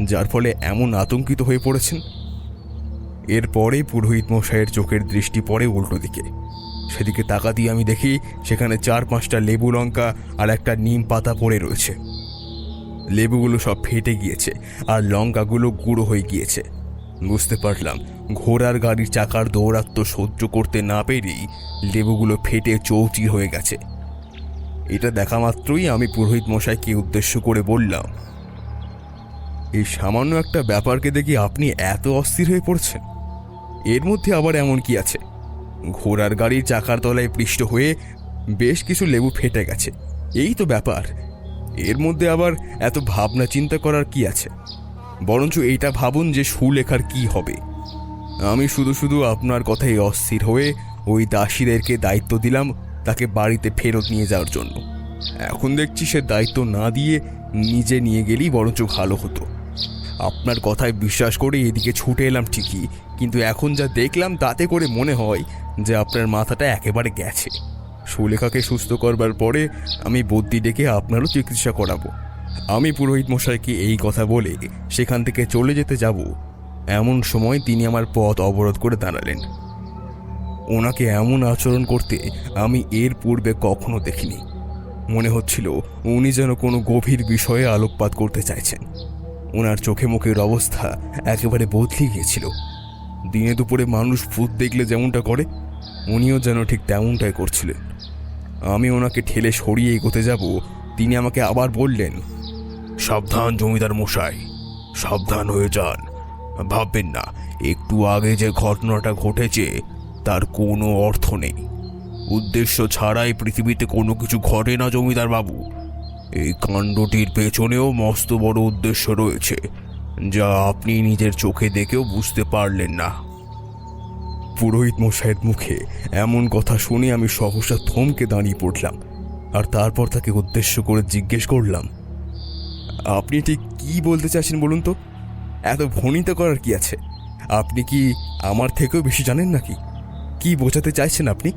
যার ফলে এমন আতঙ্কিত হয়ে পড়েছেন? এরপরে পুরোহিত মশাইয়ের চোখের দৃষ্টি পড়ে উল্টো দিকে। সেদিকে তাকাতেই আমি দেখি সেখানে 4-5টা লেবু লঙ্কা আর একটা নিম পাতা পড়ে রয়েছে। লেবুগুলো সব ফেটে গিয়েছে আর লঙ্কাগুলো গুঁড়ো হয়ে গিয়েছে। বুঝতে পারলাম ঘোড়ার গাড়ির চাকার দৌরাত্ম্য সহ্য করতে না পেরেই লেবুগুলো ফেটে চৌচির হয়ে গেছে। এটা দেখা মাত্রই আমি পুরোহিত মশাইকে উদ্দেশ্য করে বললাম, এই সামান্য একটা ব্যাপারকে দেখি আপনি এত অস্থির হয়ে পড়ছেন। এর মধ্যে আবার এমন কি আছে? ঘোড়ার গাড়ির চাকার তলায় পৃষ্ঠ হয়ে বেশ কিছু লেবু ফেটে গেছে, এই তো ব্যাপার। এর মধ্যে আবার এত ভাবনা চিন্তা করার কি আছে? বরঞ্চ এইটা ভাবুন যে সুলেখার কি হবে। আমি শুধু শুধু আপনার কথাই অস্থির হয়ে ওই দাসীদেরকে দায়িত্ব দিলাম তাকে বাড়িতে ফেরত নিয়ে যাওয়ার জন্য। এখন দেখছি সে দায়িত্ব না দিয়ে নিজে নিয়ে গেলেই বরঞ্চ ভালো হতো। আপনার কথায় বিশ্বাস করে এদিকে ছুটে এলাম ঠিকই, কিন্তু এখন যা দেখলাম তাতে করে মনে হয় যে আপনার মাথাটা একেবারে গেছে। সুলেখাকে সুস্থ করবার পরে আমি বুদ্ধি ডেকে আপনারও চিকিৎসা করাবো। আমি পুরোহিত মশাইকে এই কথা বলে সেখান থেকে চলে যেতে যাব, এমন সময় তিনি আমার পথ অবরোধ করে দাঁড়ালেন। ওনাকে এমন আচরণ করতে আমি এর পূর্বে কখনো দেখিনি। মনে হচ্ছিল উনি যেন কোনো গভীর বিষয়ে আলোকপাত করতে চাইছেন। ওনার চোখে মুখের অবস্থা একেবারে বদলে গিয়েছিল। দিনে দুপুরে মানুষ ভূত দেখলে যেমনটা করে, উনিও যেন ঠিক তেমনটাই করছিলেন। আমি ওনাকে ঠেলে সরিয়ে এগোতে যাব, তিনি আমাকে আবার বললেন, সাবধান জমিদার মশাই, সাবধান হয়ে যান। ভাববেন না একটু আগে যে ঘটনাটা ঘটেছে তার কোনো অর্থ নেই। উদ্দেশ্য ছাড়াই পৃথিবীতে কোনো কিছু ঘটে না জমিদার বাবু। এই কাণ্ডটির পেছনেও মস্ত বড় উদ্দেশ্য রয়েছে, যা আপনি নিজের চোখে দেখেও বুঝতে পারলেন না। পুরোহিত মশাইয়ের মুখে এমন কথা শুনে আমি সহসা থমকে দাঁড়িয়ে পড়লাম, আর তারপর তাকে উদ্দেশ্য করে জিজ্ঞেস করলাম, আপনি ঠিক কি বলতে চাইছেন বলুন তো? এত ভনিতা করার কি আছে? আপনি কি আমার থেকেও বেশি জানেন নাকি? কি বোঝাতে চাইছেন আপনি?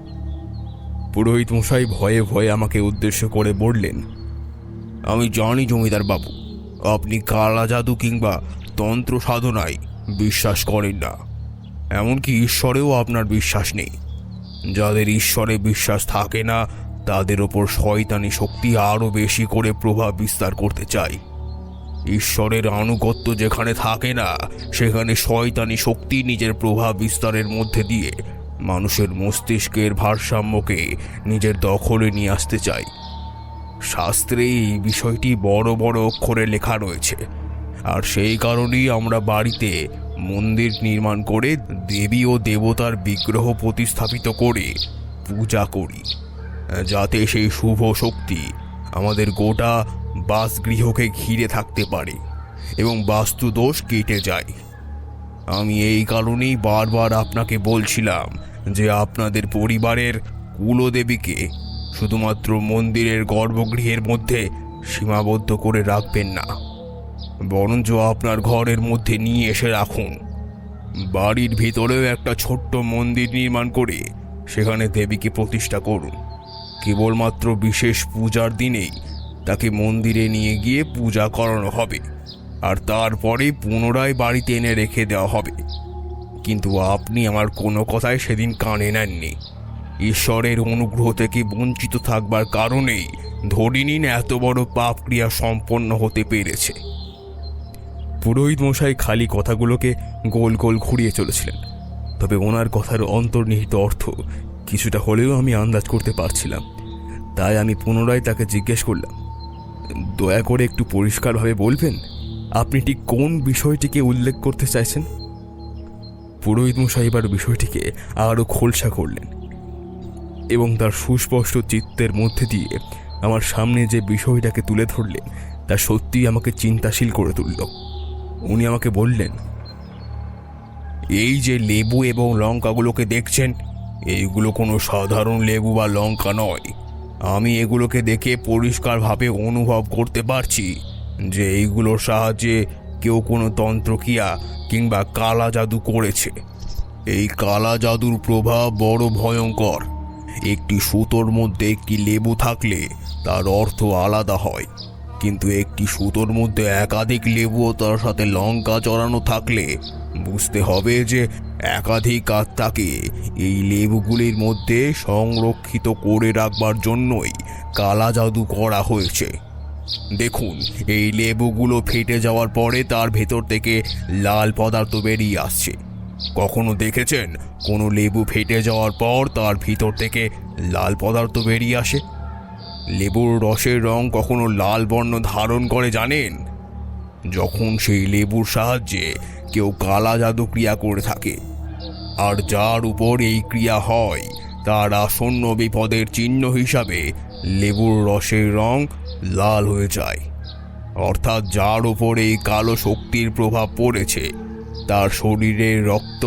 পুরোহিত মশাই ভয়ে ভয়ে আমাকে উদ্দেশ্য করে বললেন, আমি জানি জমিদার বাবু, আপনি কালা জাদু কিংবা তন্ত্র সাধনায় বিশ্বাস করেন না, এমনকি ঈশ্বরেও আপনার বিশ্বাস নেই। যাদের ঈশ্বরে বিশ্বাস থাকে না তাদের ওপর শয়তানি শক্তি আরও বেশি করে প্রভাব বিস্তার করতে চায়। ঈশ্বরের আনুগত্য যেখানে থাকে না সেখানে শয়তানি শক্তি নিজের প্রভাব বিস্তারের মধ্যে দিয়ে মানুষের মস্তিষ্কের ভারসাম্যকে নিজের দখলে নিয়ে আসতে চায়। শাস্ত্রে এই বিষয়টি বড় বড় অক্ষরে লেখা রয়েছে, আর সেই কারণেই আমরা বাড়িতে মন্দির নির্মাণ করে দেবী ও দেবতার বিগ্রহ প্রতিস্থাপিত করে পূজা করি, যাতে সেই শুভ শক্তি আমাদের গোটা বাসগৃহকে ঘিরে থাকতে পারে এবং বাস্তুদোষ কেটে যায়। আমি এই কারণেই বারবার আপনাকে বলছিলাম যে আপনাদের পরিবারের কুলদেবীকে শুধুমাত্র মন্দিরের গর্ভগৃহের মধ্যে সীমাবদ্ধ করে রাখবেন না, বরঞ্চ আপনার ঘরের মধ্যে নিয়ে এসে রাখুন। বাড়ির ভিতরেও একটা ছোট্ট মন্দির নির্মাণ করে সেখানে দেবীকে প্রতিষ্ঠা করুন। কেবলমাত্র বিশেষ পূজার দিনেই তাকে মন্দিরে নিয়ে গিয়ে পূজা করানো হবে, আর তারপরে পুনরায় বাড়িতে এনে রেখে দেওয়া হবে। কিন্তু আপনি আমার কোনো কথাই সেদিন কানে নেননি। ঈশ্বরের অনুগ্রহ থেকে বঞ্চিত থাকবার কারণেই ধরে নিন এত বড় পাপ ক্রিয়া সম্পন্ন হতে পেরেছে। পুরোহিত মশাই খালি কথাগুলোকে গোল গোল ঘুরিয়ে চলেছিলেন, তবে ওনার কথার অন্তর্নিহিত অর্থ কিছুটা হলেও আমি আন্দাজ করতে পারছিলাম। তাই আমি পুনরায় তাকে জিজ্ঞেস করলাম, দয়া করে একটু পরিষ্কারভাবে বলবেন আপনি ঠিক কোন বিষয়টিকে উল্লেখ করতে চাইছেন? পুরোহিত মশাই এবার বিষয়টিকে আরও খোলসা করলেন এবং তার সুস্পষ্ট চিত্তের মধ্যে দিয়ে আমার সামনে যে বিষয়টাকে তুলে ধরলেন তা সত্যিই আমাকে চিন্তাশীল করে তুলল। উনি আমাকে বললেন, এই যে লেবু এবং লঙ্কাগুলোকে দেখছেন, এইগুলো কোনো সাধারণ লেবু বা লঙ্কা নয়। আমি এগুলোকে দেখে পরিষ্কারভাবে অনুভব করতে পারছি যে এইগুলোর সাহায্যে কেউ কোনো তন্ত্রক্রিয়া কিংবা কালা জাদু করেছে। এই কালা জাদুর প্রভাব বড় ভয়ঙ্কর। একটি সুতোর মধ্যে একটি লেবু থাকলে তার অর্থ আলাদা হয়, কিন্তু একটি সুতোর মধ্যে একাধিক লেবু ও তার সাথে লঙ্কা চড়ানো থাকলে বুঝতে হবে যে একাধিক আত্মাকে এই লেবুগুলির মধ্যে সংরক্ষিত করে রাখবার জন্যই কালা জাদু করা হয়েছে। দেখুন, এই লেবুগুলো ফেটে যাওয়ার পরে তার ভেতর থেকে লাল পদার্থ বেরিয়ে আসছে। কখনো দেখেছেন কোনো লেবু ফেটে যাওয়ার পর তার ভিতর থেকে লাল পদার্থ বেরিয়ে আসে? লেবুর রসের রং কখনো লাল বর্ণ ধারণ করে জানেন? যখন সেই লেবুর সাহায্যে কেউ কালা জাদু ক্রিয়া করে থাকে, আর যার উপর এই ক্রিয়া হয় তার আসন্ন বিপদের চিহ্ন হিসাবে লেবুর রসের রং লাল হয়ে যায়। অর্থাৎ যার উপর এই কালো শক্তির প্রভাব পড়েছে তার শরীরের রক্ত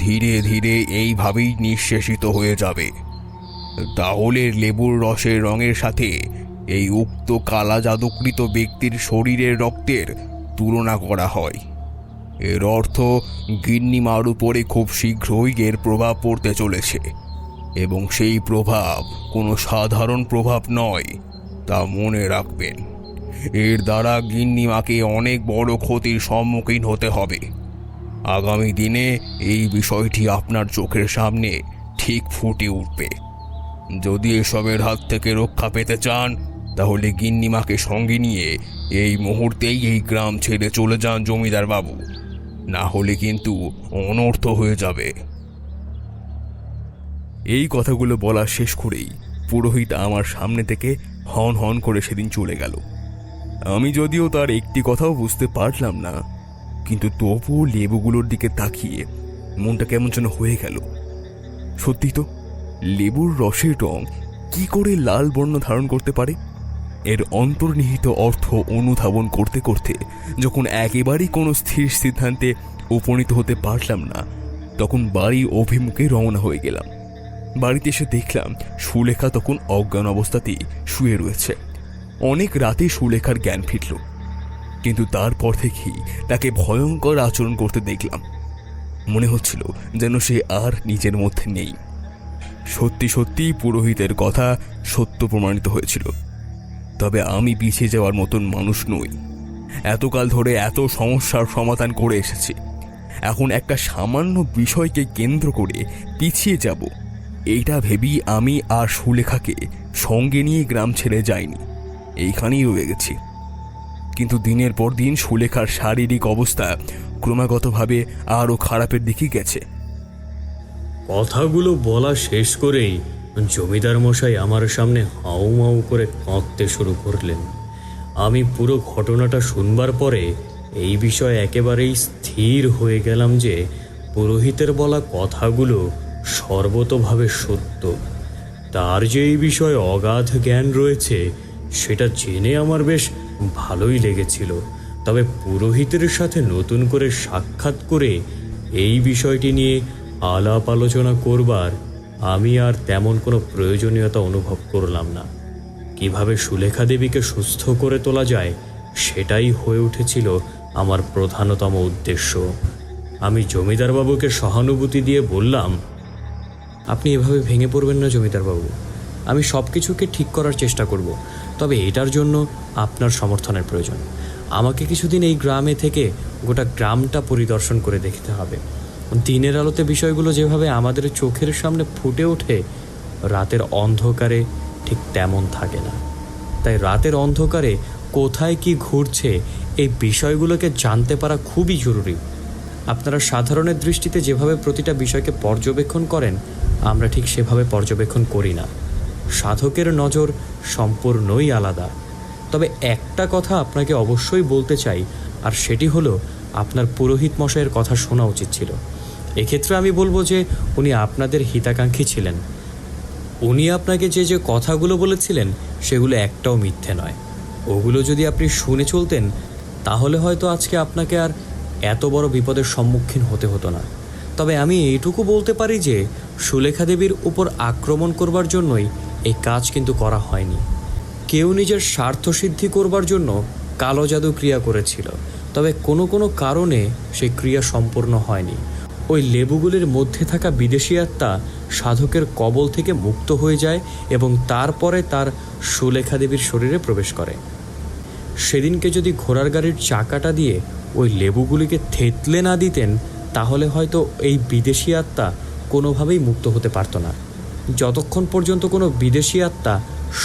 ধীরে ধীরে এইভাবেই নিঃশেষিত হয়ে যাবে। তাহলে লেবুর রসের রঙের সাথে এই উক্ত কালা জাদুকৃত ব্যক্তির শরীরের রক্তের তুলনা করা হয়। এর অর্থ গিন্নিমার উপরে খুব শীঘ্রই এর প্রভাব পড়তে চলেছে, এবং সেই প্রভাব কোনো সাধারণ প্রভাব নয়, তা মনে রাখবেন। এর দ্বারা গিন্নিমাকে অনেক বড় ক্ষতির সম্মুখীন হতে হবে। আগামী দিনে এই বিষয়টি আপনার চোখের সামনে ঠিক ফুটে উঠবে। যদি এসবের হাত থেকে রক্ষা পেতে চান তাহলে গিন্নিমাকে সঙ্গে নিয়ে এই মুহূর্তেই এই গ্রাম ছেড়ে চলে যান জমিদার বাবু, না হলে কিন্তু অনর্থ হয়ে যাবে। এই কথাগুলো বলা শেষ করেই পুরোহিত আমার সামনে থেকে হন হন করে সেদিন চলে গেল। আমি যদিও তার একটি কথাও বুঝতে পারলাম না, কিন্তু তবুও লেবুগুলোর দিকে তাকিয়ে মনটা কেমন যেন হয়ে গেল। সত্যি তো, লেবুর রসের রং কি করে লাল বর্ণ ধারণ করতে পারে? এর অন্তর্নিহিত অর্থ অনুধাবন করতে করতে যখন একেবারেই কোনো স্থির সিদ্ধান্তে উপনীত হতে পারলাম না, তখন বাড়ি অভিমুখে রওনা হয়ে গেলাম। বাড়িতে এসে দেখলাম সুলেখা তখন অজ্ঞান অবস্থাতেই শুয়ে রয়েছে। অনেক রাতে সুলেখার জ্ঞান ফিরল, কিন্তু তারপর থেকেই তাকে ভয়ঙ্কর আচরণ করতে দেখলাম। মনে হচ্ছিল যেন সে আর নিজের মধ্যে নেই। সত্যি সত্যি পুরোহিতের কথা সত্য প্রমাণিত হয়েছিল। তবে আমি পিছিয়ে যাওয়ার মতন মানুষ নই। এতকাল ধরে এত সমস্যার সমাধান করে এসেছি, এখন একটা সামান্য বিষয়কে কেন্দ্র করে পিছিয়ে যাব এইটা ভেবেই আমি আর সুলেখাকে সঙ্গে নিয়ে গ্রাম ছেড়ে যাইনি, এইখানেই রয়ে গেছি। কিন্তু দিনের পর দিন সুলেখার শারীরিক অবস্থা ক্রমাগতভাবে আরও খারাপের দিকে গেছে। কথাগুলো বলা শেষ করেই জমিদার মশাই আমার সামনে হাউ মাউ করে কাঁদতে শুরু করলেন। আমি পুরো ঘটনাটা শুনবার পরে এই বিষয়ে একেবারেই স্থির হয়ে গেলাম যে পুরোহিতের বলা কথাগুলো সর্বতোভাবে সত্য। তার যে এই বিষয়ে অগাধ জ্ঞান রয়েছে সেটা জেনে আমার বেশ ভালোই লেগেছিল। তবে পুরোহিতের সাথে নতুন করে সাক্ষাৎ করে এই বিষয়টি নিয়ে আলাপ আলোচনা করবার আমি আর তেমন কোনো প্রয়োজনীয়তা অনুভব করলাম না। কিভাবে সুলেখা দেবীকে সুস্থ করে তোলা যায় সেটাই হয়ে উঠেছিল আমার প্রধানতম উদ্দেশ্য। আমি জমিদারবাবুকে সহানুভূতি দিয়ে বললাম, আপনি এভাবে ভেঙে পড়বেন না জমিদারবাবু, আমি সব কিছুকে ঠিক করার চেষ্টা করব, তবে এটার জন্য আপনার সমর্থনের প্রয়োজন। আমাকে কিছুদিন এই গ্রামে থেকে গোটা গ্রামটা পরিদর্শন করে দেখতে হবে। দিনের আলোতে বিষয়গুলো যেভাবে আমাদের চোখের সামনে ফুটে ওঠে, রাতের অন্ধকারে ঠিক তেমন থাকে না। তাই রাতের অন্ধকারে কোথায় কি ঘুরছে এই বিষয়গুলোকে জানতে পারা খুবই জরুরি। আপনারা সাধারণের দৃষ্টিতে যেভাবে প্রতিটা বিষয়কে পর্যবেক্ষণ করেন, আমরা ঠিক সেভাবে পর্যবেক্ষণ করি না। সাধকের নজর সম্পূর্ণই আলাদা। তবে একটা কথা আপনাকে অবশ্যই বলতে চাই, আর সেটি হলো আপনার পুরোহিত মশাইয়ের কথা শোনা উচিত ছিল। এক্ষেত্রে আমি বলবো যে উনি আপনাদের হিতাকাঙ্ক্ষী ছিলেন। উনি আপনাকে যে যে কথাগুলো বলেছিলেন সেগুলো একটাও মিথ্যে নয়। ওগুলো যদি আপনি শুনে চলতেন তাহলে হয়তো আজকে আপনাকে আর এত বড় বিপদের সম্মুখীন হতে হতো না। তবে আমি এইটুকু বলতে পারি যে সুলেখা দেবীর উপর আক্রমণ করবার জন্যই এই কাজ কিন্তু করা হয়নি। কেউ নিজের স্বার্থসিদ্ধি করবার জন্য কালো জাদু ক্রিয়া করেছিল, তবে কোনো কোনো কারণে সেই ক্রিয়া সম্পূর্ণ হয়নি। ওই লেবুগুলির মধ্যে থাকা বিদেশি আত্মা সাধকের কবল থেকে মুক্ত হয়ে যায় এবং তারপরে তার সুলেখা দেবীর শরীরে প্রবেশ করে। সেদিনকে যদি ঘোড়ার গাড়ির চাকাটা দিয়ে ওই লেবুগুলিকে থেতলে না দিতেন তাহলে হয়তো এই বিদেশি আত্মা কোনোভাবেই মুক্ত হতে পারত না। যতক্ষণ পর্যন্ত কোনো বিদেশি আত্মা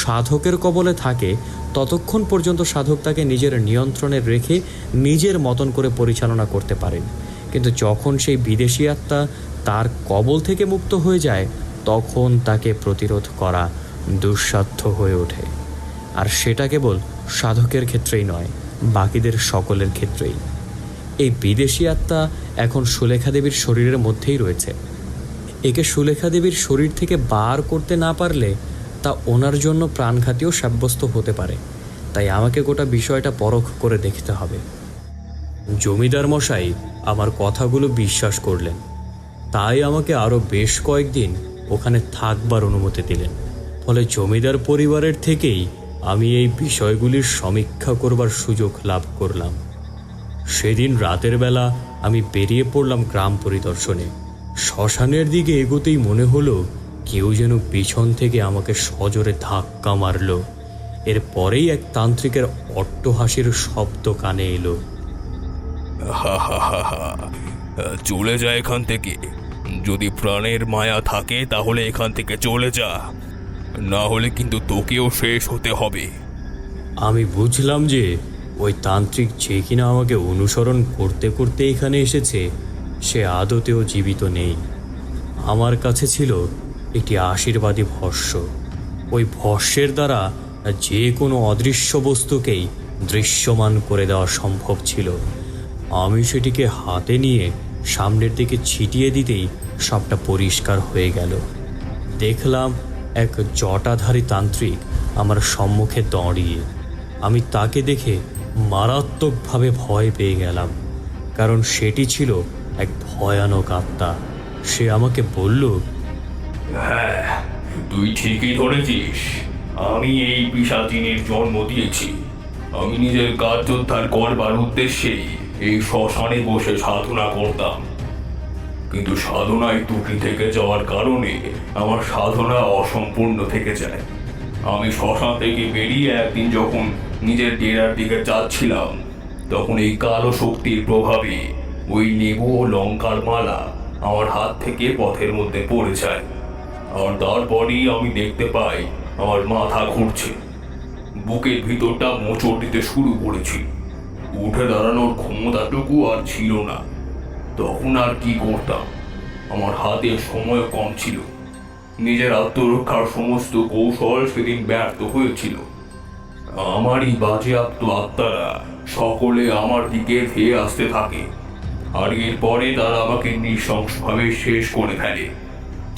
সাধকের কবলে থাকে ততক্ষণ পর্যন্ত সাধক তাকে নিজের নিয়ন্ত্রণে রেখে নিজের মতন করে পরিচালনা করতে পারেন। কিন্তু যখন সেই বিদেশি আত্মা তার কবল থেকে মুক্ত হয়ে যায় তখন তাকে প্রতিরোধ করা দুঃসাধ্য হয়ে ওঠে। আর সেটা কেবল সাধকের ক্ষেত্রেই নয়, বাকিদের সকলের ক্ষেত্রেই। এই বিদেশি আত্মা এখন সুলেখা দেবীর শরীরের মধ্যেই রয়েছে। একে সুলেখা দেবীর শরীর থেকে বার করতে না পারলে তা ওনার জন্য প্রাণঘাতীও সাব্যস্ত হতে পারে। তাই আমাকে গোটা বিষয়টা পরখ করে দেখতে হবে। জমিদার মশাই আমার কথাগুলো বিশ্বাস করলেন, তাই আমাকে আরও বেশ কয়েকদিন ওখানে থাকবার অনুমতি দিলেন। ফলে জমিদার পরিবারের থেকেই আমি এই বিষয়গুলির সমীক্ষা করবার সুযোগ লাভ করলাম। সেদিন রাতের বেলা আমি বেরিয়ে পড়লাম গ্রাম পরিদর্শনে। শ্মশানের দিকে এগোতেই মনে হলো কেউ যেন পিছন থেকে আমাকে সজোরে ধাক্কা মারল। এরপরেই এক তান্ত্রিকের অট্টহাসির শব্দ কানে এলো। চলে যা এখান থেকে। যদি প্রাণের মায়া থাকে তাহলে এখান থেকে চলে যা, না হলে কিন্তু তোকেও শেষ হতে হবে। আমি বুঝলাম যে ওই তান্ত্রিক যে কিনা আমাকে অনুসরণ করতে করতে এখানে এসেছে সে আদতেও জীবিত নেই। আমার কাছে ছিল একটি আশীর্বাদী ভস্য। ওই ভস্যের দ্বারা যে কোনো অদৃশ্য বস্তুকেই দৃশ্যমান করে দেওয়া সম্ভব ছিল। আমি সেটিকে হাতে নিয়ে সামনের দিকে ছিটিয়ে দিতেই সবটা পরিষ্কার হয়ে গেল। দেখলাম এক জটাধারী তান্ত্রিক আমার সম্মুখে দাঁড়িয়ে। আমি তাকে দেখে মারাত্মকভাবে ভয় পেয়ে গেলাম, কারণ সেটি ছিল এক ভয়ানক আত্মা। সে আমাকে বলল, হ্যাঁ, তুই ঠিকই ধরেছিস। আমি এই পিশাচিনীর জন্ম দিয়েছি। আমি নিজের কার্যোদ্ধার করবার উদ্দেশ্যেই এই শ্মশানে বসে সাধনা করতাম, কিন্তু সাধনায় ত্রুটি থেকে যাওয়ার কারণে আমার সাধনা অসম্পূর্ণ থেকে যায়। আমি শ্মশান থেকে বেরিয়ে একদিন যখন নিজের ডেরার দিকে যাচ্ছিলাম তখন এই কালো শক্তির প্রভাবে ওই লেবু ও লঙ্কার মালা আমার হাত থেকে পথের মধ্যে পড়ে যায়। আর তারপরেই আমি দেখতে পাই আমার মাথা ঘুরছে, বুকের ভিতরটা মোচড় দিতে শুরু করেছি। উঠে দাঁড়ানোর ক্ষমতাটুকু আর ছিল না। তখন আর কি করতাম? আমার হাতে সময় কম ছিল। নিজের আত্মরক্ষার সমস্ত কৌশল সেদিন ব্যর্থ হয়েছিল। আমারই বাজেয়াপ্ত আত্মারা সকলে আমার দিকে ধেয়ে আসতে থাকে, আর এরপরে তারা আমাকে নৃশংসভাবে শেষ করে ফেলে।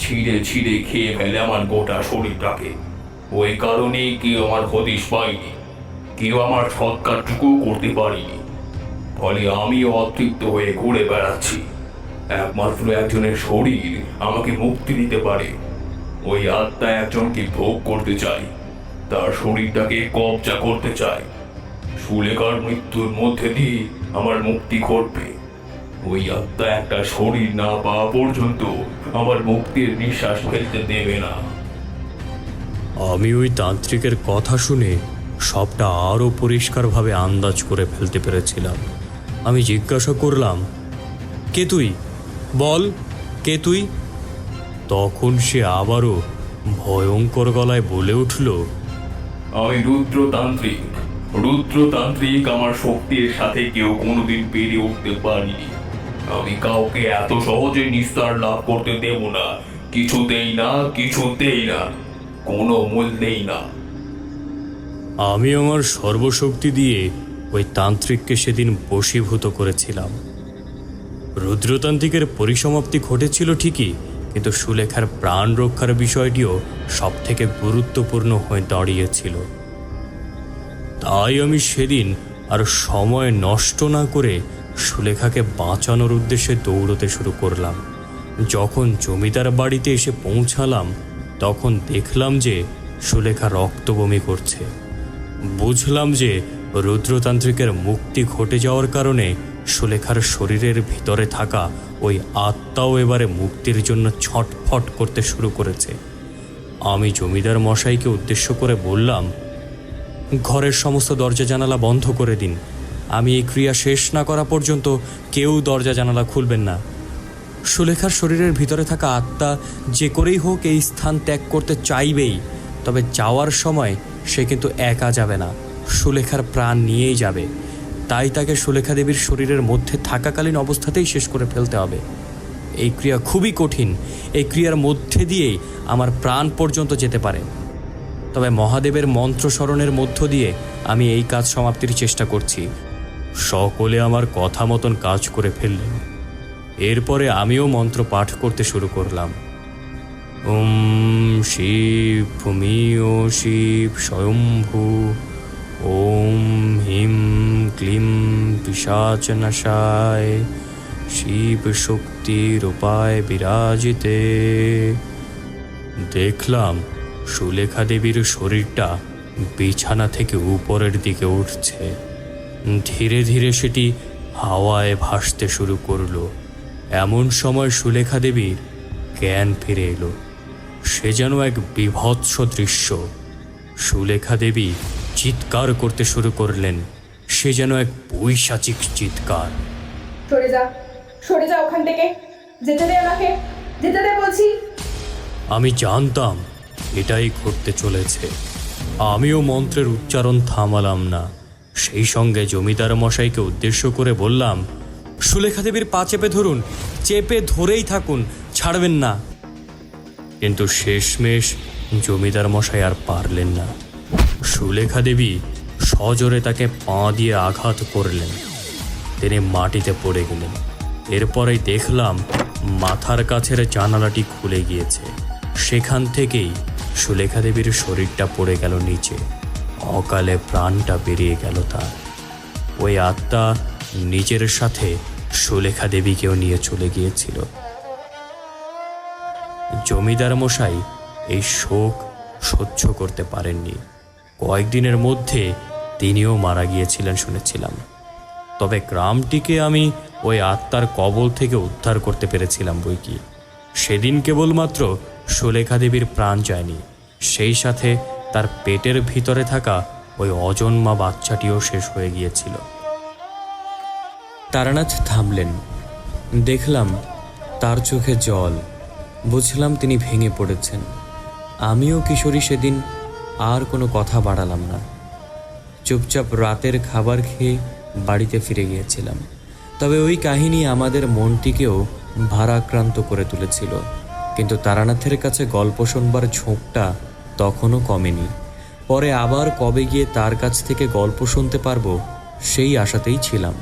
ছিঁড়ে ছিঁড়ে খেয়ে ফেলে আমার গোটা শরীরটাকে। ওই কারণেই কেউ আমার হদিশ পায়নি, কেউ আমার সৎকারটুকু করতে পারিনি। ফলে আমিও অতৃপ্ত হয়ে ঘুরে বেড়াচ্ছি। একমাত্র একজনের শরীর আমাকে মুক্তি দিতে পারে। ওই আত্মা একজনকে ভোগ করতে চায়, তার শরীরটাকে কবজা করতে চায়। সুলেখার মৃত্যুর মধ্যে দিয়ে আমার মুক্তি ঘটবে। ওই আত্মা একটা শরীর না পাওয়া পর্যন্ত আমার মুক্তির নিঃশ্বাস ফেলতে দেবে না। আমি ওই তান্ত্রিকের কথা শুনে সবটা আরও পরিষ্কারভাবে আন্দাজ করে ফেলতে পেরেছিলাম। আমি জিজ্ঞাসা করলাম, কে তুই? বল, কে তুই? তখন সে আবারও ভয়ঙ্কর গলায় বলে উঠল, আমি রুদ্রতান্ত্রিক। রুদ্রতান্ত্রিক আমার শক্তির সাথে কেউ কোনোদিন পেরে উঠতে পারিনি। আমি কাউকে এত সহজে নিস্তার লাভ করতে দেব না, কিছুতেই না, কিছুতেই না, কোনো মূল্যেই না। আমি আমার সর্বশক্তি দিয়ে ওই তান্ত্রিককে সেদিন বশীভূত করেছিলাম। রুদ্রতান্ত্রিকের পরিসমাপ্তি ঘটেছিল ঠিকই, কিন্তু সুলেখার প্রাণ রক্ষার বিষয়টিও সব থেকে গুরুত্বপূর্ণ হয়ে দাঁড়িয়েছিল। তাই আমি সেদিন আর সময় নষ্ট না করে সুলেখাকে বাঁচানোর উদ্দেশ্যে দৌড়তে শুরু করলাম। যখন জমিদার বাড়িতে এসে পৌঁছালাম তখন দেখলাম যে সুলেখা রক্তবমি করছে। বুঝলাম যে রুদ্রতান্ত্রিকের মুক্তি ঘটে যাওয়ার কারণে সুলেখার শরীরের ভিতরে থাকা ওই আত্মাও এবারে মুক্তির জন্য ছটফট করতে শুরু করেছে। আমি জমিদার মশাইকে উদ্দেশ্য করে বললাম, ঘরের সমস্ত দরজা জানালা বন্ধ করে দিন। আমি এই ক্রিয়া শেষ না করা পর্যন্ত কেউ দরজা জানালা খুলবেন না। সুলেখার শরীরের ভিতরে থাকা আত্মা যে করেই হোক এই স্থান ত্যাগ করতে চাইবেই, তবে যাওয়ার সময় সে কিন্তু একা যাবে না, সুলেখার প্রাণ নিয়েই যাবে। তাই তাকে সুলেখা দেবীর শরীরের মধ্যে থাকাকালীন অবস্থাতেই শেষ করে ফেলতে হবে। এই ক্রিয়া খুবই কঠিন। এই ক্রিয়ার মধ্যে দিয়েই আমার প্রাণ পর্যন্ত যেতে পারে। তবে মহাদেবের মন্ত্র স্মরণের মধ্য দিয়ে আমি এই কাজ সমাপ্তির চেষ্টা করছি। সকলে আমার কথা মতন কাজ করে ফেললেন। এরপরে আমিও মন্ত্র পাঠ করতে শুরু করলাম। ওম শিব ভূমিও শিব স্বয়ম্ভু, ওম হিম ক্লিম পিশাচনাশায়, শিব শক্তির উপায় বিরাজিতে। দেখলাম সুলেখা দেবীর শরীরটা বিছানা থেকে উপরের দিকে উঠছে। ধীরে ধীরে সেটি হাওয়ায় ভাসতে শুরু করলো। এমন সময় সুলেখা দেবীর জ্ঞান ফিরে এলো। সে যেন এক বীভৎস দৃশ্য। সুলেখা দেবী চিৎকার করতে শুরু করলেন। সে যেন এক পৈশাচিক চিৎকার। সরে যা ওখান থেকে, যেতে দে আমাকে, যেতে দে বলছি। আমি জানতাম এটাই ঘটতে চলেছে। আমিও মন্ত্রের উচ্চারণ থামালাম না। সেই সঙ্গে জমিদার মশাইকে উদ্দেশ্য করে বললাম, সুলেখা দেবীর পা চেপে ধরুন, চেপে ধরেই থাকুন, ছাড়বেন না। কিন্তু শেষমেশ জমিদার মশাই আর পারলেন না। সুলেখা দেবী সজোরে তাকে পা দিয়ে আঘাত করলেন। তিনি মাটিতে পড়ে গেলেন। এরপরেই দেখলাম মাথার কাছের জানালাটি খুলে গিয়েছে। সেখান থেকেই সুলেখা দেবীর শরীরটা পড়ে গেল নিচে। অকালে প্রাণটা বেরিয়ে গেল তার। ওই আত্মা নিজের সাথে সুলেখা দেবীকেও নিয়ে চলে গিয়েছিল। জমিদার মশাই এই শোক সহ্য করতে পারেননি। কয়েকদিনের মধ্যে তিনিও মারা গিয়েছিলেন শুনেছিলাম। তবে গ্রামটিকে আমি ওই আত্মার কবল থেকে উদ্ধার করতে পেরেছিলাম বইকি। সেদিন কেবলমাত্র সুলেখা দেবীর প্রাণ যায়নি, সেই সাথে তার পেটের ভিতরে থাকা ওই অজন্মা বাচ্চাটিও শেষ হয়ে গিয়েছিল। তারানাথ থামলেন। দেখলাম তার চোখে জল। বুঝলাম তিনি ভেঙে পড়েছেন। আমিও কিশোরী সেদিন আর কোনো কথা বাড়ালাম না। চুপচাপ রাতের খাবার খেয়ে বাড়িতে ফিরে গিয়েছিলাম। তবে ওই কাহিনী আমাদের মনটিকেও ভারাক্রান্ত করে তুলেছিল। কিন্তু তারানাথের কাছে গল্প শোনবার ঝোঁকটা তখনও কমেনি। পরে আবার কবে গিয়ে তার কাছ থেকে গল্প শুনতে পারবো সেই আশাতেই ছিলাম।